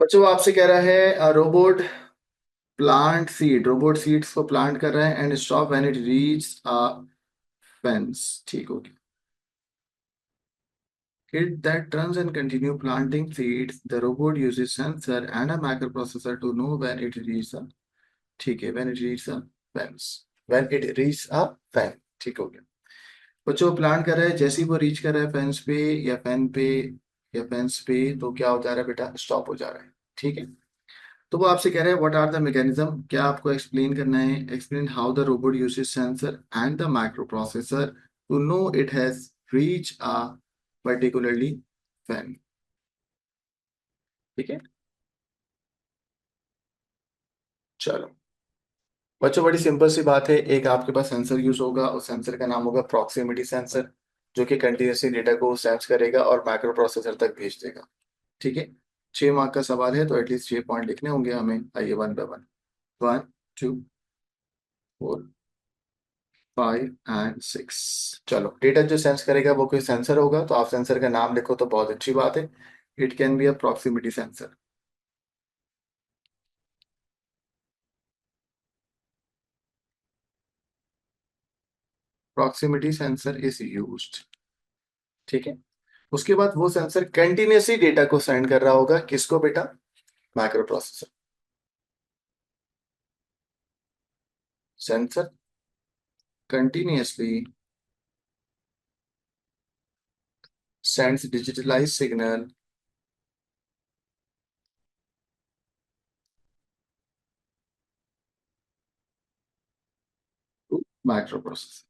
B: बच्चों वो आपसे कह रहा है robot plant seed, robot seeds को प्लांट कर रहा है and stop when it reach a fence. ठीक हो गया। It that turns and continue planting seeds. The robot uses sensor and a microprocessor to know when it reaches a, ठीक है, when it reaches a fence, when it reaches a fence। ठीक हो गया। बच्चों plant कर रहा है, जैसे ही वो रीच कर रहा है फेंस पे या फैन पे या फेंस पे, तो क्या हो जा रहा है बेटा? स्टॉप हो जा रहा है। ठीक है। तो वो आपसे कह रहे हैं व्हाट आर द मैकेनिज्म, क्या आपको एक्सप्लेन करना है? Explain how the robot uses sensor and the microprocessor to know it has reach a particularly fan. ठीक है। चलो बच्चों बड़ी सिंपल सी बात है, एक आपके पास सेंसर यूज होगा, उस सेंसर का नाम होगा प्रॉक्सिमिटी सेंसर, जो कि कंटिन्यूसली डेटा को सेंस करेगा और माइक्रो प्रोसेसर तक भेज देगा। ठीक है। 6 मार्क का सवाल है तो एटलीस्ट 6 पॉइंट लिखने होंगे हमें। आइए वन बाय वन। 1, 2, 4, 5 एंड 6। चलो डेटा जो सेंस करेगा वो कोई सेंसर होगा, तो आप सेंसर का नाम लिखो तो बहुत अच्छी बात है। It can be a proximity sensor. Proximity sensor is used. ठीक है। उसके बाद वो सेंसर कंटिन्यूसली डेटा को सेंड कर रहा होगा, किसको बेटा? Microprocessor. Sensor continuously sends digitalize signal to microprocessor,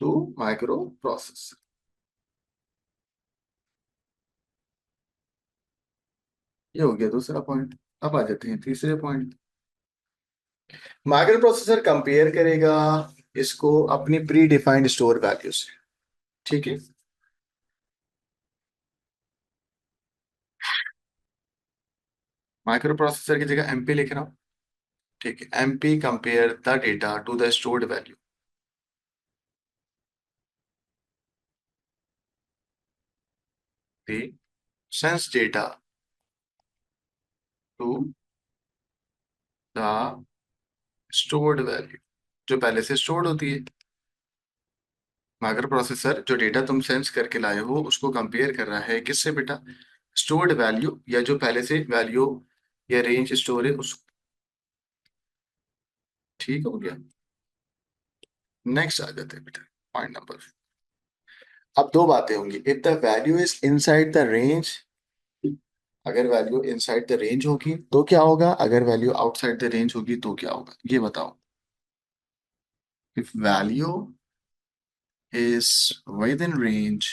B: to microprocessor. ये हो गया दूसरा पॉइंट। अब आ जाते हैं तीसरे पॉइंट। माइक्रो प्रोसेसर कंपेयर करेगा इसको अपनी प्री डिफाइंड स्टोर वैल्यू से। ठीक है। माइक्रो प्रोसेसर की जगह एमपी लिख रहा हूं। ठीक है, MP compare the data to the stored value. The sense data to the stored value, जो पहले से स्टोर्ड होती है। माइक्रो प्रोसेसर जो डेटा तुम सेंस करके लाए हो उसको कंपेयर कर रहा है किससे बेटा? स्टोर्ड वैल्यू, या जो पहले से वैल्यू या रेंज स्टोर है उस। ठीक हो गया। नेक्स्ट आ जाते हैं बेटा, पॉइंट नंबर। अब दो बातें होंगी, if the value is inside the range, अगर वैल्यू इनसाइड द रेंज होगी तो क्या होगा, अगर वैल्यू आउटसाइड द रेंज होगी तो क्या होगा, ये बताओ। If value is with in range,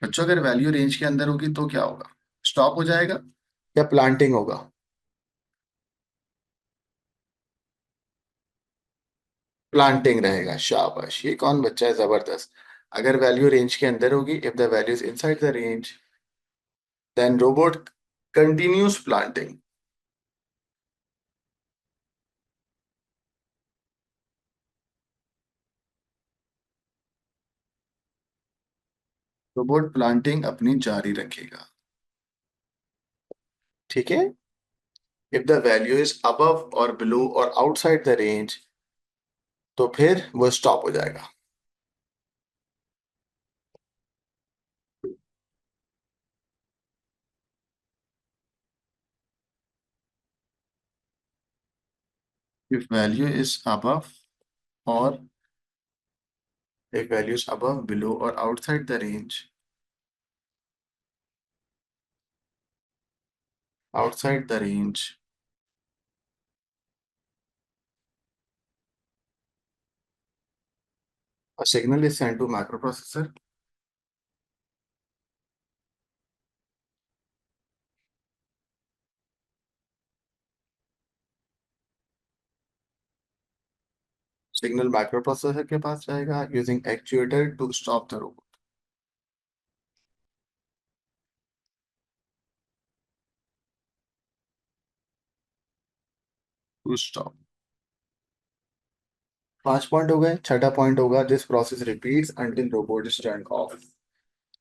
B: बच्चों अगर वैल्यू रेंज के अंदर होगी तो क्या होगा, स्टॉप हो जाएगा या प्लांटिंग होगा। प्लांटिंग रहेगा, शाबाश, ये कौन बच्चा है, जबरदस्त। अगर वैल्यू रेंज के अंदर होगी, if the value is inside the range, then robot continues planting. Robot planting अपनी जारी रखेगा, ठीक है। If the value is above और बिलो और आउटसाइड द रेंज, तो फिर वो स्टॉप हो जाएगा। इफ वैल्यू इज अबव और, if value is above, below or outside the range, outside the range, a signal is sent to microprocessor. Signal microprocessor के पास जाएगा using actuator to stop the robot. To stop. 5 point हो गए, छठा point होगा, this process repeats until robot is turn off.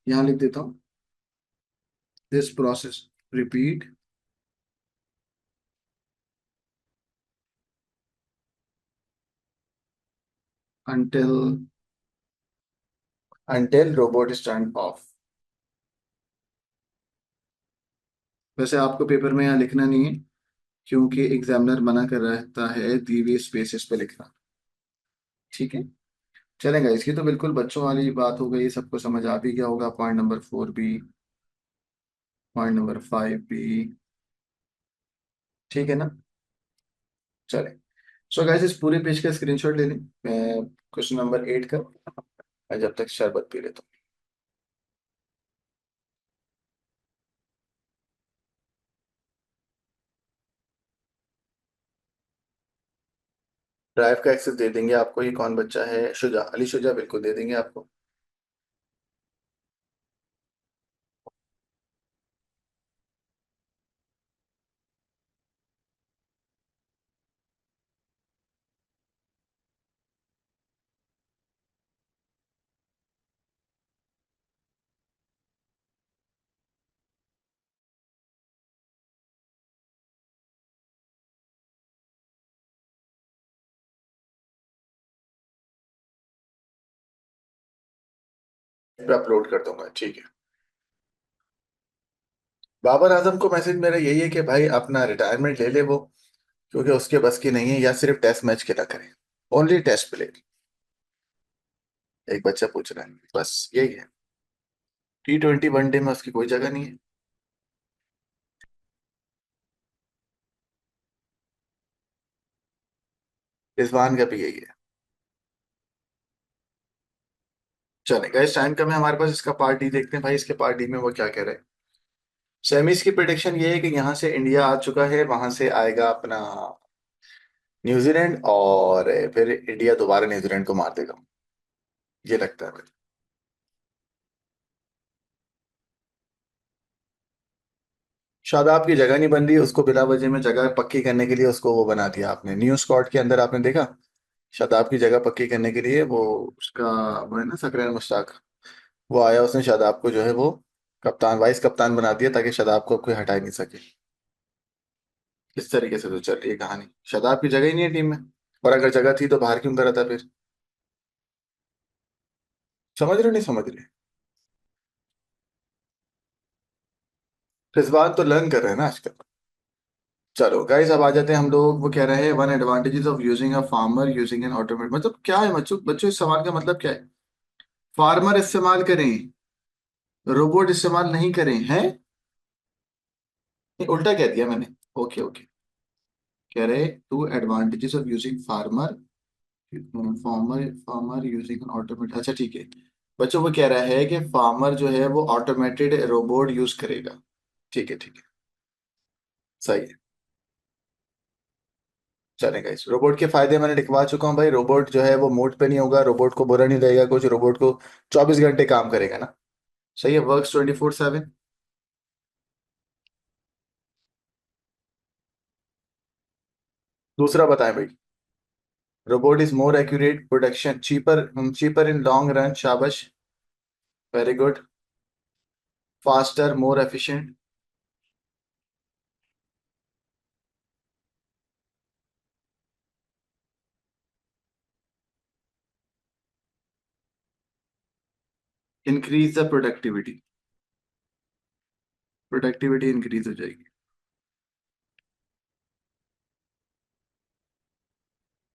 B: यहां लिख देता हूं, this process repeat until until robot is turn off. वैसे आपको पेपर में यहाँ लिखना नहीं है, क्योंकि एग्जामिनर मना कर रहता है दी हुई स्पेसेस पे लिखना, ठीक है। चलेगा, इसकी तो बिल्कुल बच्चों वाली बात हो गई, सबको समझ आ भी गया होगा। पॉइंट नंबर 4 भी, पॉइंट नंबर 5 भी, ठीक है ना। चले, सो गाइस इस पूरे पेज का स्क्रीनशॉट ले लें, मैं क्वेश्चन नंबर 8 का, मैं जब तक शरबत पी लेता हूँ। ड्राइव का एक्सेस दे देंगे आपको, ये कौन बच्चा है, शुजा, अली शुजा, बिल्कुल दे देंगे आपको। मैं अपलोड कर दूंगा, ठीक है। बाबर आजम को मैसेज मेरा यही है कि भाई अपना रिटायरमेंट ले ले वो, क्योंकि उसके बस की नहीं है, या सिर्फ टेस्ट मैच खेला करे, ओनली टेस्ट प्ले। एक बच्चा पूछ रहा है, बस यही है। T20 वनडे में उसकी कोई जगह नहीं है। रिजवान का भी यही है। चलेगा, इस टाइम का में हमारे पास इसका पार्ट डी देखते हैं भाई, इसके पार्ट डी में वो क्या कह रहे हैं। सेमीज की प्रिडिक्शन ये है कि यहाँ से इंडिया आ चुका है, वहां से आएगा अपना न्यूजीलैंड, और फिर इंडिया दोबारा न्यूजीलैंड को मार देगा, ये लगता है मुझे। शादाब की जगह नहीं बन रही, उसको बिला वजह में जगह पक्की करने के लिए उसको वो बना दिया आपने, न्यू स्क्वाड के अंदर आपने देखा, शादाब की जगह पक्की करने के लिए वो, उसका वो है ना सकरैन मुश्ताक, वो आया, उसने शादाब को जो है वो कप्तान, वाइस कप्तान बना दिया, ताकि शादाब को कोई हटा ही नहीं सके। इस तरीके से तो चल रही है कहानी, शादाब की जगह ही नहीं है टीम में, और अगर जगह थी तो बाहर क्यों करा था फिर। समझ रहे हो, नहीं समझ रहे। रिजवान तो लर्न कर रहे हैं ना आजकल। चलो गाइस, अब आ जाते हैं हम लोग। वो कह रहे हैं one advantages of using a farmer using an automate, मतलब क्या है बच्चों बच्चों इस सवाल का मतलब क्या है? फार्मर इस्तेमाल करें, रोबोट इस्तेमाल नहीं करें हैं? नहीं, उल्टा कह दिया मैंने। Okay okay. कह रहे two advantages of using farmer, farmer farmer using automate, अच्छा ठीक है। बच्चों वो कह रहा है कि फार्मर जो है वो ऑटोमेटेड रोबोट यूज करेगा। ठीक है ठीक है, सही है। चलेगा, इस रोबोट के फायदे मैंने लिखवा चुका हूँ भाई। रोबोट जो है वो मोड पे नहीं होगा, रोबोट को बुरा नहीं लगेगा कुछ, रोबोट को 24 घंटे काम करेगा ना। सही है, वर्क्स 24/7। दूसरा बताएं भाई। Robot is more accurate, production cheaper, cheaper in long run, शाबाश, very good. Faster, more efficient. Increase the productivity, productivity increase हो जाएगी।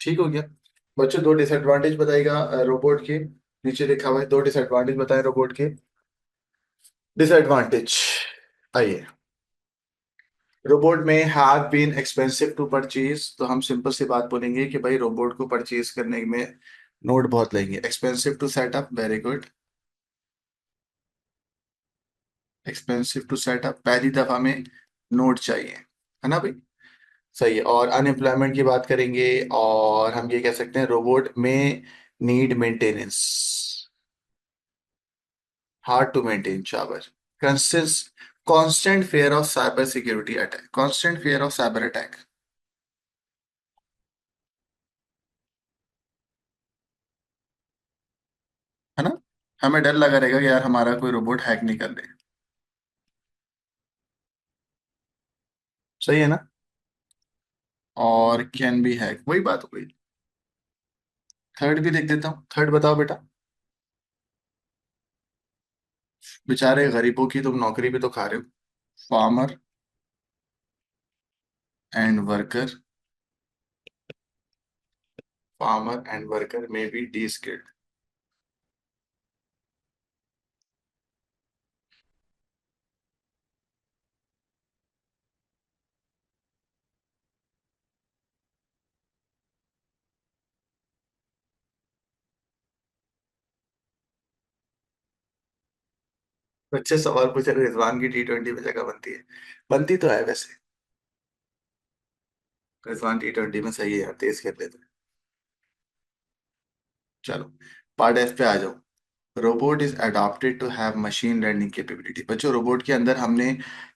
B: ठीक हो गया। बच्चों दो डिसएडवांटेज बताएगा रोबोट के, नीचे लिखा हुआ है दो डिसएडवांटेज बताएं रोबोट के। डिसएडवांटेज, आइए। रोबोट में have been expensive to purchase, तो हम सिंपल सी बात बोलेंगे कि भाई रोबोट को परचेज करने में नोट बहुत लगेंगे। Expensive to set up, very good. Expensive to set up, पहली दफा में नोट चाहिए, है ना भाई? सही है। और अनएम्प्लॉयमेंट की बात करेंगे, और हम ये कह सकते हैं रोबोट में need maintenance, hard to maintain, शाबाश। Consist constant fear of cyber security attack, constant fear of cyber attack, है ना? हमें डर लगा रहेगा कि यार हमारा कोई रोबोट हैक नहीं कर ले। सही है ना? और कैन बी हैक, वही बात हो गई। थर्ड भी लिख देता हूँ, थर्ड बताओ बेटा। बेचारे गरीबों की तुम नौकरी भी तो खा रहे हो। Farmer and worker, farmer and worker में बी डी स्किल्ड। बच्चे सवाल पूछ रहे रिजवान की T20 में जगह बनती है, बनती तो है वैसे। रिजवान T20 में सही है यार, तेज खेल लेते हैं। चलो, पार्ट एफ पे आ जाओ। Robot is adopted to have machine learning capability. बच्चों रोबोट के अंदर हमने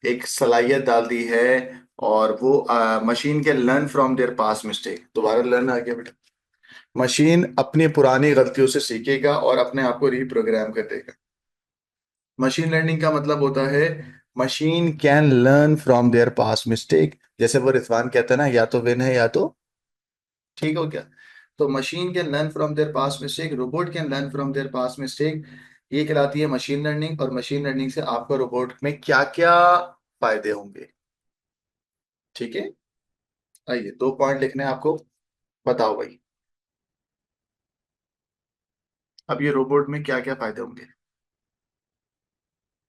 B: एक सलाहियत डाल दी है, और वो मशीन के learn from there past mistake, दोबारा लर्न आ गया बेटा। मशीन अपनी पुरानी गलतियों से सीखेगा और अपने आप को रिप्रोग्राम कर देगा। मशीन लर्निंग का मतलब होता है machine can learn from there past mistake, जैसे वो रिजवान कहता है ना, या तो विन है या तो, ठीक हो गया। तो machine can learn from there past mistake, robot can learn from there past mistake, ये कहलाती है मशीन लर्निंग। और मशीन लर्निंग से आपको रोबोट में क्या क्या फायदे होंगे, ठीक है? आइए, 2 पॉइंट लिखने हैं आपको, बताओ भाई। अब ये रोबोट में क्या क्या फायदे होंगे?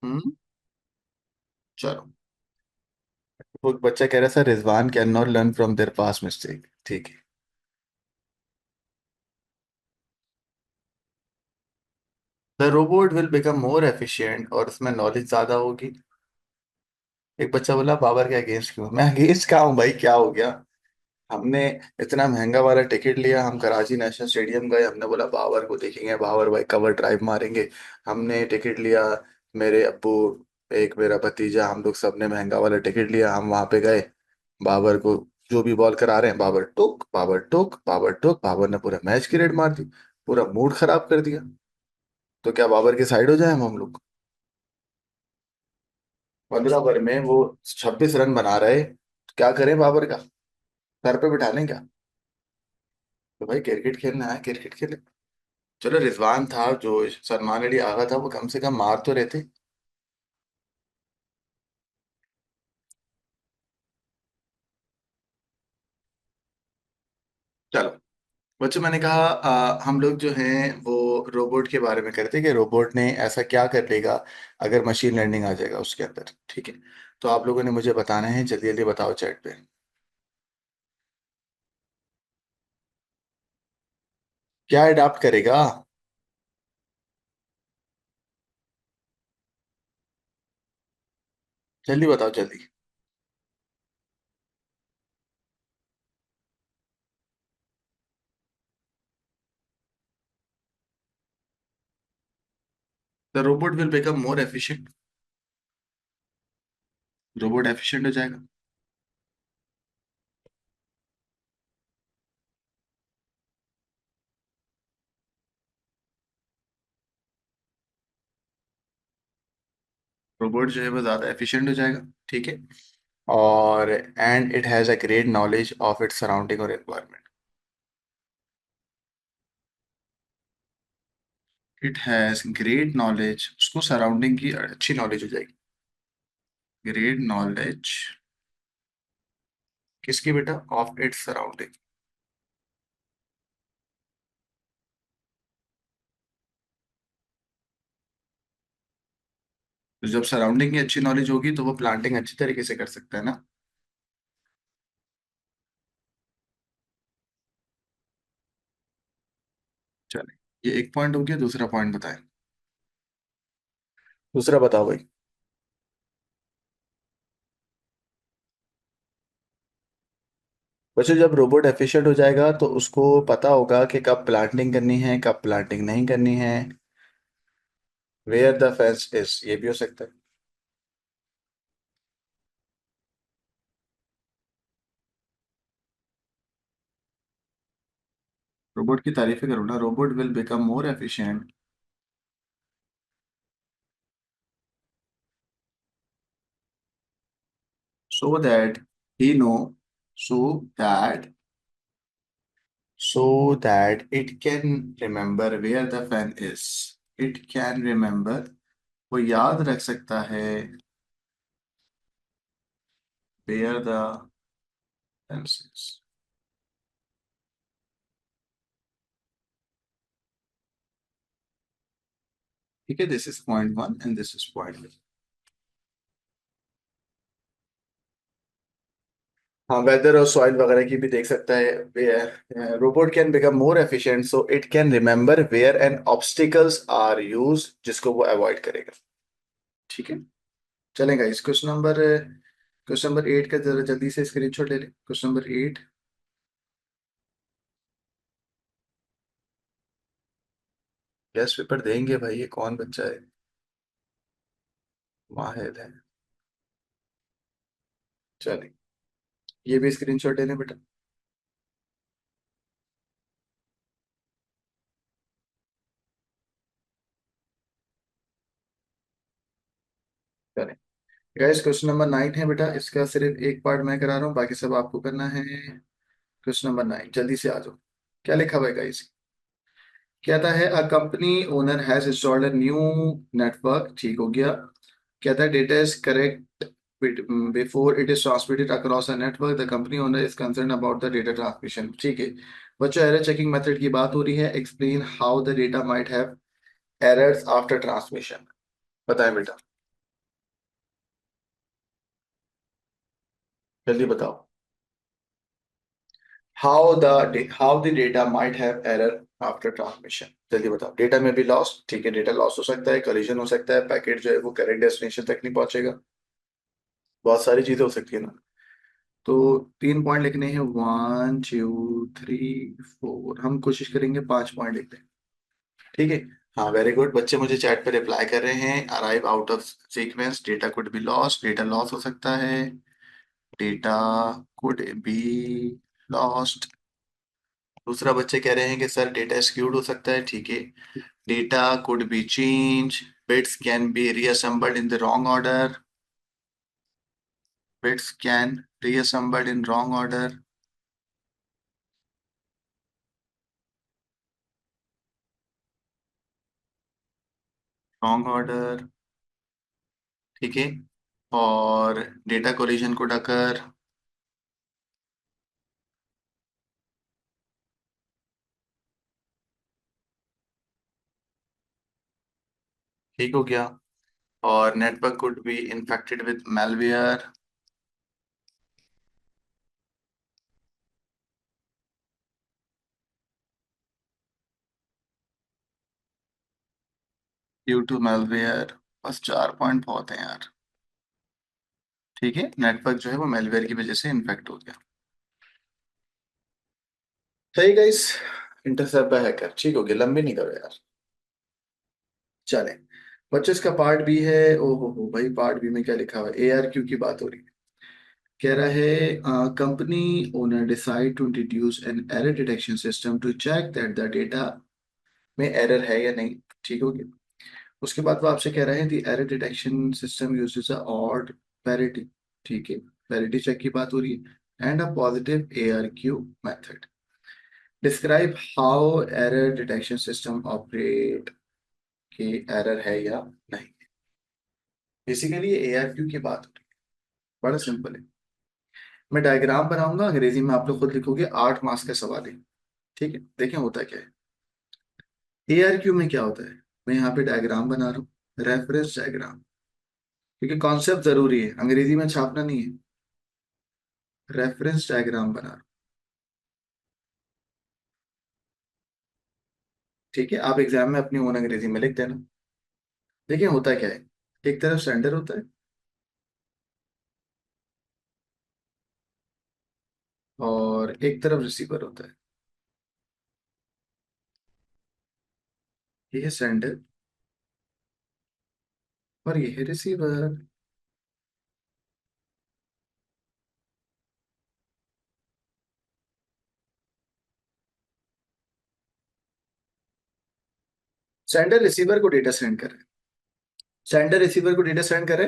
B: हम्म, चलो। वो बच्चा कह रहा था Rizwan can not learn from there past mistake, ठीक है। The robot will become more efficient, और उसमें नॉलेज ज्यादा होगी। एक बच्चा बोला बाबर के अगेंस्ट क्यों? मैं अगेंस्ट कहा हूँ भाई, क्या हो गया? हमने इतना महंगा वाला टिकट लिया, हम कराची नेशनल स्टेडियम गए, हमने बोला बाबर को देखेंगे, बाबर भाई कवर ड्राइव मारेंगे। हमने टिकट लिया, मेरे अब्बू, एक मेरा भतीजा, हम लोग सबने महंगा वाला टिकट लिया, हम वहां पे गए। बाबर को जो भी बॉल करा रहे हैं, बाबर टुक बाबर टुक बाबर टुक, बाबर ने पूरा मैच की रेड मार दी, पूरा मूड खराब कर दिया। तो क्या बाबर की साइड हो जाए हम लोग? 15 ओवर में वो 26 रन बना रहे, तो क्या करें बाबर का? घर पे बिठा लें क्या? तो भाई क्रिकेट खेलना है, क्रिकेट खेले। चलो, रिजवान था जो, सलमान अली आगा था, वो कम से कम मार तो रहते। बच्चों मैंने कहा हम लोग जो हैं वो रोबोट के बारे में करते हैं कि रोबोट ने ऐसा क्या कर लेगा अगर मशीन लर्निंग आ जाएगा उसके अंदर। ठीक है, तो आप लोगों ने मुझे बताना है, जल्दी जल्दी बताओ चैट पे। क्या अडाप्ट करेगा? जल्दी बताओ जल्दी। The robot will become more efficient. Robot efficient हो जाएगा। रोबोट जो है वो ज़्यादा एफिशिएंट हो जाएगा। ठीक है, और and it has a great knowledge of its surrounding और environment. It has great knowledge, उसको सराउंडिंग की अच्छी नॉलेज हो जाएगी। ग्रेट नॉलेज किसकी बेटा? Of its surrounding. तो जब सराउंडिंग की अच्छी नॉलेज होगी तो वो प्लांटिंग अच्छी तरीके से कर सकता है ना। चले, ये एक पॉइंट हो गया। दूसरा पॉइंट बताएं। दूसरा बताओ भाई। बच्चों जब रोबोट एफिशिएंट हो जाएगा तो उसको पता होगा कि कब प्लांटिंग करनी है कब प्लांटिंग नहीं करनी है। वेयर द फेंस इज, ये भी हो सकता है। रोबोट की तारीफें करो ना। Robot will become more efficient so that he know so that it can remember where the fan is. It can remember, वो याद रख सकता है where the fence is। ठीक है, this is point one and this is point. हाँ, weather और soil वगैरह की भी देख सकता है। Robot can become more efficient so it can remember where and obstacles are use, जिसको वो अवॉइड करेगा। ठीक है, चलेगा। इस क्वेश्चन नंबर 8 का जरा जल्दी से स्क्रीनशॉट ले ले। Question number 8। टेस्ट पेपर देंगे भाई, ये कौन बच्चा है? माहिर है। चलिए, ये भी स्क्रीनशॉट ले लें बेटा। चलिए गाइस, क्वेश्चन नंबर 9 है बेटा। इसका सिर्फ एक पार्ट मैं करा रहा हूँ, बाकी सब आपको करना है। क्वेश्चन नंबर 9, जल्दी से आ जाओ। क्या लिखा हुआ है गाइस? कहता है a company owner has installed a new network. ठीक हो गया। कहता है data is correct before it is transmitted across a network, the company owner is concern about the data transmission. ठीक है बच्चों, एरर चेकिंग मेथड की बात हो रही है। Explain how the data might have errors after transmission. बताएं बेटा, जल्दी बताओ। How the data might have error after transmission. जल्दी बताओ। डेटा में भी लॉस, ठीक है, डेटा लॉस हो सकता है, कोलिजन हो सकता है, पैकेट जो है वो करेक्ट डेस्टिनेशन तक नहीं पहुंचेगा। बहुत सारी चीजें हो सकती है ना। तो 3 पॉइंट लिखने हैं, 1 2 3 4। हम कोशिश करेंगे 5 पॉइंट लिखते हैं। ठीक है। हाँ, वेरी गुड बच्चे, मुझे चैट पे रिप्लाई कर रहे हैं। Arrive out of sequence, data could be lost, data loss हो सकता है। Data could be lost. दूसरा बच्चे कह रहे हैं कि सर डेटा स्क्यूड हो सकता है। ठीक है। Data could be change, bits can be reassembled in the wrong order. Bits can reassembled in wrong order. Wrong order. ठीक है। और डेटा कोलिजन को ढककर। ठीक हो गया। और network could be infected with malware due to malware। बस 4 पॉइंट बहुत है यार। ठीक है, नेटवर्क जो है वो मेलवेयर की वजह से इन्फेक्ट हो गया। सही गाइस, इंटरसेप्ट बाय हैकर। ठीक हो गया, लंबी नहीं करो यार। चले, बच्चों इसका पार्ट बी है। ओ हो भाई, पार्ट बी में क्या लिखा हुआ है? ARQ की बात हो रही है। कह रहा है company owner decide to introduce an error detection system to check that the data में एरर है या नहीं। ठीक हो गया। उसके बाद वो आपसे कह रहे हैं the error detection system uses a odd parity. ठीक है, पैरिटी चेक की बात हो रही है। And a positive ARQ method. Describe how error detection system operate, कि एरर है या नहीं। बेसिकली ये ARQ की बात हो रही है। बड़ा सिंपल है। मैं डायग्राम बनाऊंगा, अंग्रेजी में आप लोग खुद लिखोगे। 8 मार्क्स का सवाल है। ठीक है, देखें होता क्या है। ARQ में क्या होता है, मैं यहाँ पे डायग्राम बना रहा हूँ, रेफरेंस डायग्राम। क्योंकि कॉन्सेप्ट जरूरी है, अंग्रेजी में छापना नहीं है। रेफरेंस डायग्राम बना रहा हूं। ठीक है, आप एग्जाम में अपनी ओन अंग्रेजी में लिख देना। देखिए होता क्या है, एक तरफ सेंडर होता है और एक तरफ रिसीवर होता है। ये है सेंडर और ये है रिसीवर। सेंडर रिसीवर को डेटा सेंड करे, सेंडर रिसीवर को डेटा सेंड करे।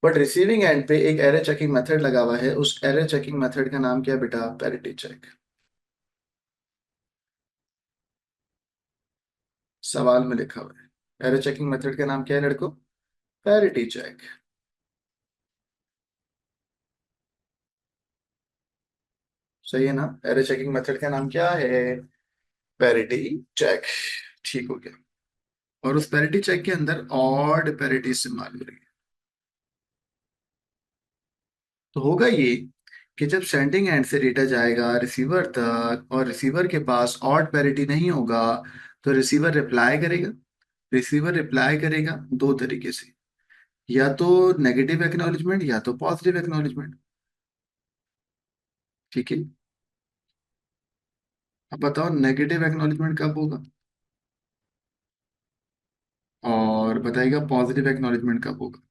B: बट रिसीविंग एंड पे एक एरर चेकिंग मेथड लगा हुआ है। उस एरर चेकिंग मेथड का नाम क्या है बेटा? Parity check. सवाल में लिखा हुआ है। एरर चेकिंग मेथड का नाम क्या है लड़को? Parity check. सही है ना? एरर चेकिंग मेथड का नाम क्या है? Parity check. ठीक हो गया। और उस पैरिटी चेक के अंदर ऑड पैरिटी इस्तेमाल हो रही है। तो होगा ये कि जब सेंडिंग एंड से डेटा जाएगा रिसीवर तक और रिसीवर के पास ऑड पैरिटी नहीं होगा, तो रिसीवर रिप्लाई करेगा। रिसीवर रिप्लाई करेगा दो तरीके से, या तो नेगेटिव एक्नॉलेजमेंट या तो पॉजिटिव एक्नॉलेजमेंट। ठीक है, अब बताओ नेगेटिव एक्नॉलेजमेंट कब होगा और बताइएगा पॉजिटिव एक्नॉलेजमेंट कब होगा।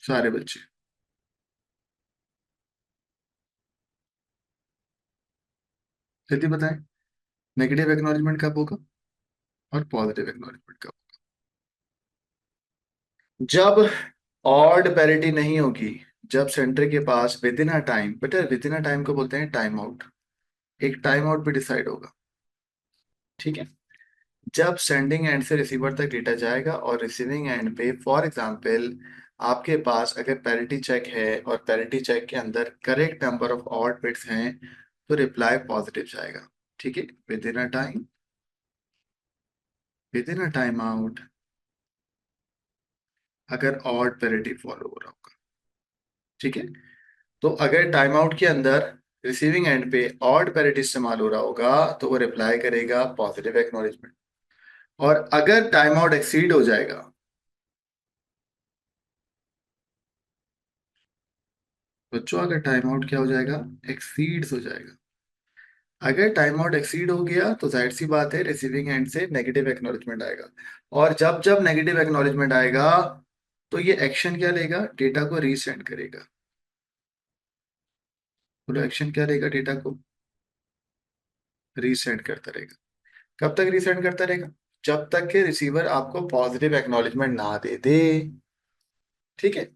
B: सारे बच्चे जल्दी बताएं, नेगेटिव एक्नॉलेजमेंट कब होगा और पॉजिटिव एक्नॉलेजमेंट कब? जब ऑड पैरिटी नहीं होगी, जब सेंटर के पास विद इन अ टाइम, बेटा विद इन अ टाइम को बोलते हैं टाइम आउट, एक टाइम आउट पे डिसाइड होगा। ठीक है, जब सेंडिंग एंड से रिसीवर तक डेटा जाएगा और रिसीविंग एंड पे फॉर एग्जांपल आपके पास अगर पैरिटी चेक है और पैरिटी चेक के अंदर correct number of odd bits हैं, तो रिप्लाई पॉजिटिव जाएगा। ठीक है, with in a time, with in a time out, अगर ऑड पैरिटी फॉलो हो रहा होगा। ठीक है, तो अगर टाइम आउट के अंदर रिसीविंग एंड पे ऑड पैरिटी इस्तेमाल हो रहा होगा, तो वो रिप्लाई करेगा पॉजिटिव एक्नॉलेजमेंट। और अगर टाइम आउट एक्सीड हो जाएगा, बच्चों अगर टाइम आउट क्या हो जाएगा? एक्सीड्स हो जाएगा। अगर टाइम आउट एक्सीड हो गया तो जाहिर सी बात है रिसीविंग एंड से नेगेटिव एक्नॉलेजमेंट आएगा। और जब जब नेगेटिव एक्नॉलेजमेंट आएगा, तो ये एक्शन क्या लेगा? डेटा को रीसेंड करेगा। बोलो एक्शन क्या लेगा? डेटा को रीसेंड करता रहेगा। कब तक रीसेंड करता रहेगा? जब तक कि रिसीवर आपको पॉजिटिव एक्नॉलेजमेंट ना दे दे। ठीक है,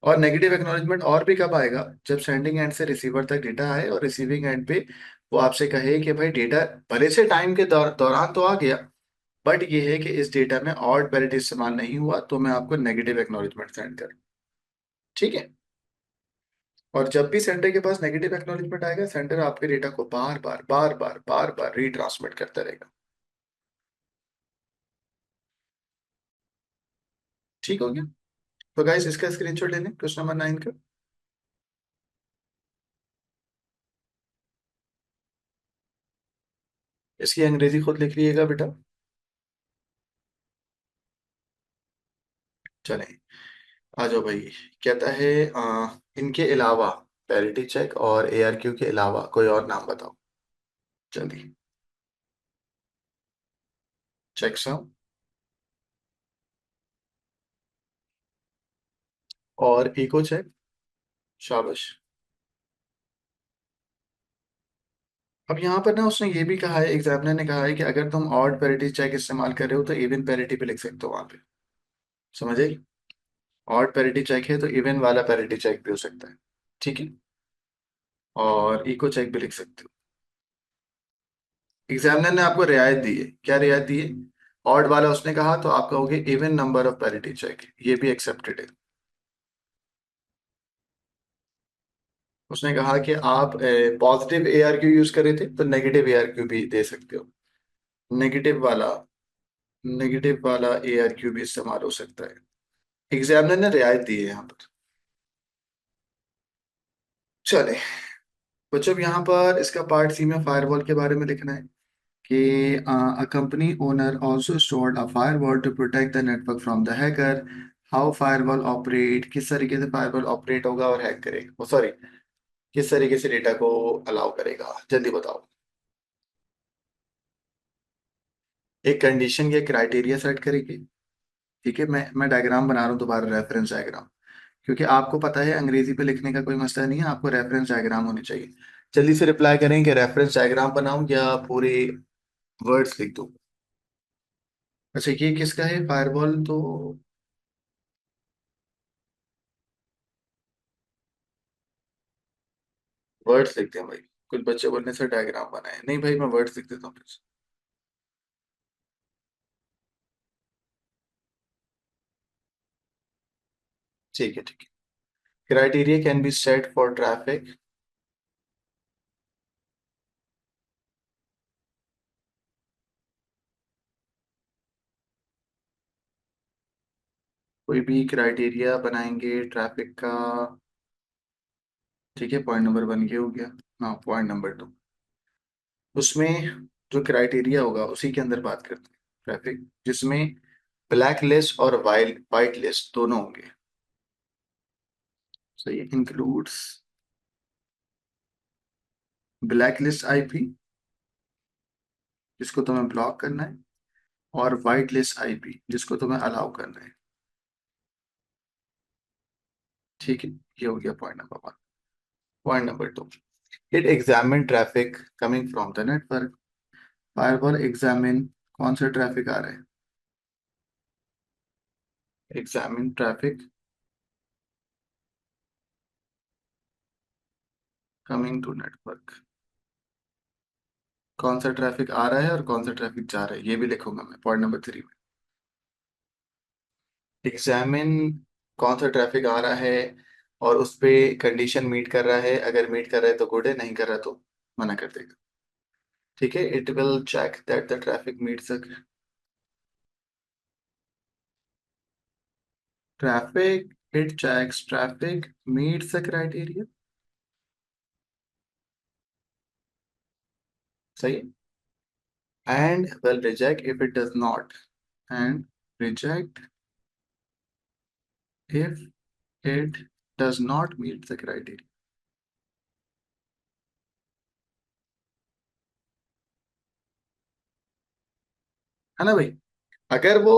B: और नेगेटिव एक्नॉलेजमेंट और भी कब आएगा? जब सेंडिंग एंड से रिसीवर तक डेटा आए और रिसीविंग एंड पे वो आपसे कहे कि भाई डेटा भले से टाइम के दौरान तो आ गया, बट ये है कि इस डेटा में ऑड पैरिटी इस्तेमाल नहीं हुआ, तो मैं आपको नेगेटिव एक्नॉलेजमेंट सेंड करूँ। ठीक है, और जब भी सेंडर के पास नेगेटिव एक्नॉलेजमेंट आएगा, सेंडर आपके डेटा को बार बार बार बार बार बार रीट्रांसमिट करता रहेगा। ठीक हो गया। तो गाइस इसका स्क्रीनशॉट ले लें, क्वेश्चन नंबर 9 का। इसकी अंग्रेजी खुद लिख लीजिएगा बेटा। चलें, आ जाओ भाई। कहता है इनके अलावा, पैरिटी चेक और ARQ के अलावा कोई और नाम बताओ। जल्दी। चेक सम और इको चेक। शाबाश। अब यहाँ पर ना उसने ये भी कहा है, एग्जामिनर ने कहा है कि अगर तुम ऑड पैरिटी चेक इस्तेमाल कर रहे हो तो इवन पैरिटी पे लिख सकते हो वहां पे। समझे? ऑड पैरिटी चेक है तो इवन वाला पैरिटी चेक भी हो सकता है। ठीक है। और इको चेक भी लिख सकते हो। एग्जामिनर ने आपको रियायत दी है, क्या रियायत दी है? ऑड वाला उसने कहा तो आप कहोगे even number of parity check, ये भी एक्सेप्टेड है। उसने कहा कि आप पॉजिटिव ARQ यूज कर रहे थे तो नेगेटिव ARQ भी दे सकते हो। नेगेटिव वाला नेगेटिव वाला ARQ भी इस्तेमाल हो सकता है। एग्जामिनर ने रियायत दी है यहाँ पर। चले बच्चों, अब यहाँ पर इसका पार्ट सी में फायरवॉल के बारे में लिखना है कि a company owner also stored a firewall to protect the network from the hacker. How firewall operate, किस तरीके से फायरवॉल ऑपरेट होगा और हैक करेगा, सॉरी, किस तरीके से डेटा को अलाउ करेगा, जल्दी बताओ। एक कंडीशन या क्राइटेरिया सेट करेगी। ठीक है, मैं डायग्राम बना रहा हूँ दोबारा, रेफरेंस डायग्राम। क्योंकि आपको पता है अंग्रेजी पे लिखने का कोई मसला नहीं है, आपको रेफरेंस डायग्राम होनी चाहिए। जल्दी से रिप्लाई करें कि रेफरेंस डायग्राम बनाऊं या पूरे वर्ड्स लिख दूं। अच्छा, ये किसका है फायरवॉल? तो वर्ड्स लिखते हैं भाई। कुछ बच्चे बोलने से डायग्राम बनाए, नहीं भाई मैं वर्ड्स लिख देता हूँ फिर से। ठीक है, ठीक है। Criteria can be set for traffic. कोई भी क्राइटेरिया बनाएंगे ट्रैफिक का। ठीक है, पॉइंट नंबर 1 ये हो गया। हाँ, पॉइंट नंबर 2, उसमें जो क्राइटेरिया होगा उसी के अंदर बात करते हैं ट्रैफिक, जिसमें ब्लैक लिस्ट और वाइट वाइट लिस्ट दोनों होंगे। सही है। इंक्लूड्स ब्लैक लिस्ट IP, जिसको तुम्हें ब्लॉक करना है, और वाइट लिस्ट IP, जिसको तुम्हें अलाउ करना है। ठीक है, ये हो गया point number 1। Point number 2, it examine traffic coming from the network. Firewall examine कौन सा ट्रैफिक आ रहा है? Examine traffic coming to network. कौन सा ट्रैफिक आ रहा है और कौन सा ट्रैफिक जा रहा है, ये भी लिखूंगा मैं पॉइंट नंबर 3 में। एग्जामिन कौन सा ट्रैफिक आ रहा है और उस पे कंडीशन मीट कर रहा है, अगर मीट कर रहा है तो गुड है, नहीं कर रहा तो मना कर देगा। ठीक है, it will check that the traffic meets the traffic, it checks traffic meets the criteria. सही है। And will reject if it does not, and reject if it does not meet the criteria। है ना भाई? अगर वो,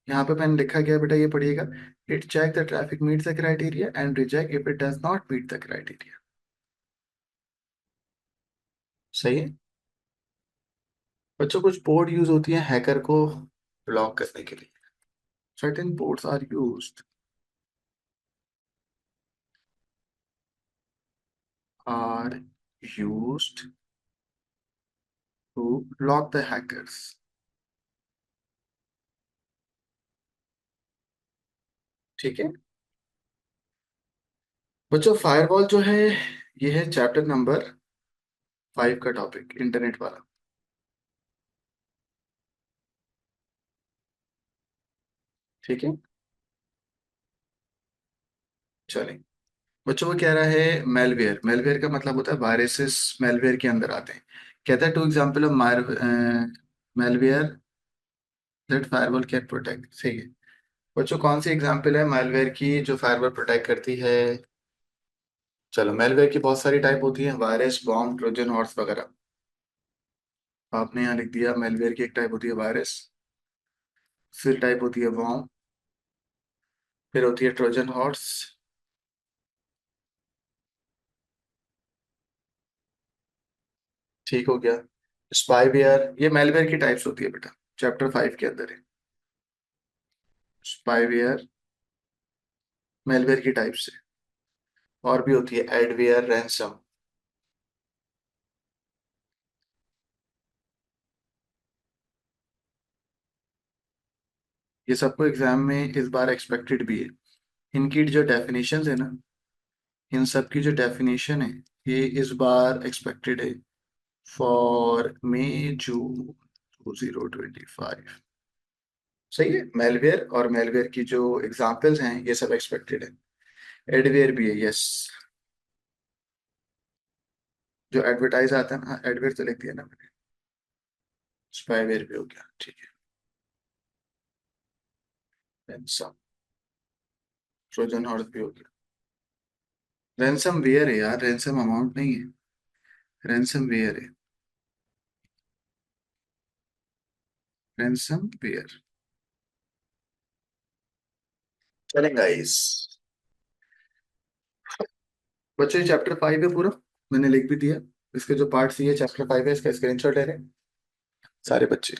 B: यहाँ पे मैंने लिखा गया बेटा, ये पढ़िएगा। It check the traffic meets the criteria and reject if it does not meet the criteria. सही है। बच्चों, कुछ पोर्ट यूज होती है हैकर को ब्लॉक करने के लिए। Certain ports are used to block the hackers. ठीक है बच्चों, फायरवॉल जो है ये है चैप्टर नंबर 5 का टॉपिक, इंटरनेट वाला। ठीक है। चलें। बच्चों को कह रहा है मेलवेयर, मेलवेयर का मतलब होता है वायरसेस मेलवेयर के अंदर आते हैं। कहता है two example of malware that firewall can protect. सही है बच्चों, कौन सी एग्जाम्पल है मेलवेयर की जो फायरवॉल प्रोटेक्ट करती है? चलो, मेलवेयर की बहुत सारी टाइप होती है, वायरस, बॉम्ब, ट्रोजन हॉर्स वगैरह। आपने यहाँ लिख दिया मेलवेयर की एक टाइप होती है वायरस, फिर टाइप होती है बॉम्ब, फिर होती है ट्रोजन हॉर्स। ठीक हो गया। स्पाईवेयर, ये मेलवेयर की टाइप्स होती है बेटा, चैप्टर 5 के अंदर है। स्पाईवेयर मेलवेयर की टाइप्स है। और भी होती है एडवेयर, रैंसम। ये सबको एग्जाम में इस बार एक्सपेक्टेड भी है। इनकी जो डेफिनेशन है ना, इन सब की जो डेफिनेशन है, ये इस बार एक्सपेक्टेड है फॉर मई जून 2025। सही है, मेलवेयर और मेलवेयर की जो एग्जाम्पल्स हैं ये सब एक्सपेक्टेड है। एडवेयर भी है, यस। जो एडवर्टाइज आता है ना, एडवेयर तो लिख दिया ना मैंने। स्पाईवेयर भी हो गया, ठीक है। रैंसम, ट्रोजन हॉर्स भी हो गया। रैंसम वेयर है यार, रैंसम अमाउंट नहीं है, रैंसम वेयर है। Ransomware. चलेगा इस। बच्चों ये चैप्टर 5 है पूरा, मैंने लिख भी दिया। इसके जो पार्ट सी है चैप्टर 5 है, इसका स्क्रीनशॉट ले रहे हैं सारे बच्चे।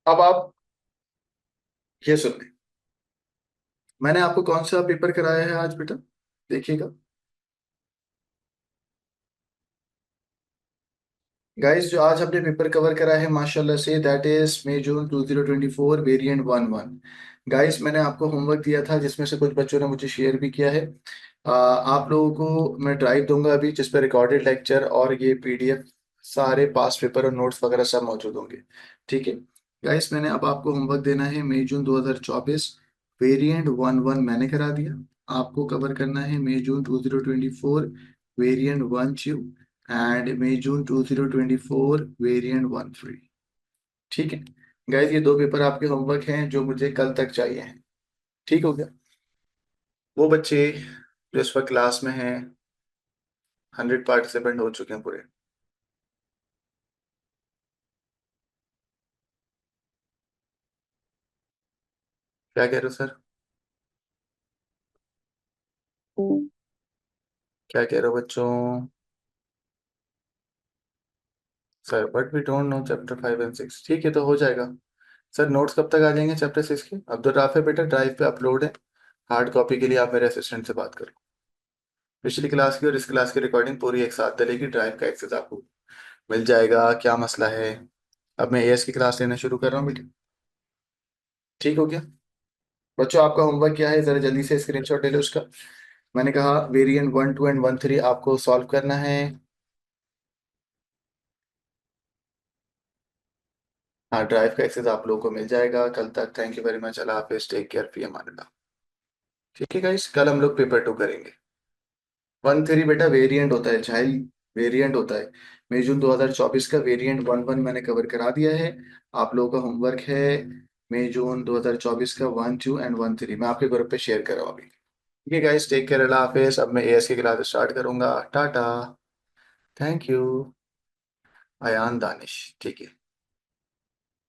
B: अब आप ये सुन लें, मैंने आपको कौन सा पेपर कराया है आज बेटा, देखिएगा। गाइस जो आज हमने पेपर कवर करा है माशाल्लाह से, that is May June 2024 variant 11। Guys मैंने आपको होमवर्क दिया था जिसमें से कुछ बच्चों ने मुझे शेयर भी किया है। आप लोगों को मैं ड्राइव दूंगा अभी, जिस पर रिकॉर्डेड लेक्चर और ये पीडीएफ, सारे पास पेपर और नोट्स वगैरह सब मौजूद होंगे। ठीक है गाइस, मैंने अब आपको होमवर्क देना है मई जून 2024 वेरिएंट 11 मैंने करा दिया। आपको कवर करना है May June 2024 variant 12 and May June 2024 variant 13। ठीक है गाइस, ये दो पेपर आपके होमवर्क हैं जो मुझे कल तक चाहिए हैं। ठीक हो गया। वो बच्चे जो इस वक्त क्लास में हैं, 100 पार्टिसिपेंट हो चुके हैं पूरे। क्या कह रहे हो सर? क्या कह रहे हो बच्चों? Sir but we don't know chapter 5 और 6। ठीक है तो हो जाएगा। सर नोट्स कब तक आ जाएंगे चैप्टर 6 के? अब्दुल राफे बेटा ड्राइव पे अपलोड है, हार्ड कॉपी के लिए आप मेरे असिस्टेंट से बात करो। पिछली क्लास की और इस क्लास की रिकॉर्डिंग पूरी एक साथ डलेगी, ड्राइव का एक्सेस आपको मिल जाएगा। क्या मसला है? अब मैं एएस की क्लास लेना शुरू कर रहा हूँ बेटे। ठीक हो गया। बच्चों आपका होमवर्क क्या है, जरा जल्दी से स्क्रीनशॉट ले लो उसका। मैंने कहा वेरिएंट 12 एंड 13 आपको सॉल्व करना है। हाँ, ड्राइव का एक्सेस आप लोगों को मिल जाएगा कल तक। थैंक यू वेरी मच, अल्लाह हाफिज, टेक केयर, फी अमान अल्लाह। ठीक है गाइस, कल हम लोग पेपर 2 करेंगे। 13 बेटा वेरिएंट होता है चाइल्ड, वेरिएंट होता है। मई जून 2024 का वेरिएंट 11 मैंने कवर करा दिया है। आप लोगों का होमवर्क है मई जून 2024 का 1, 2 एंड 13, मैं आपके ग्रुप पे शेयर कर रहा हूँ अभी। ठीक है गाइस, टेक केयर, अल्लाह हाफिज। अब मैं एएस की क्लास स्टार्ट करूंगा। टाटा। Thank you. अयान दानिश। ठीक है।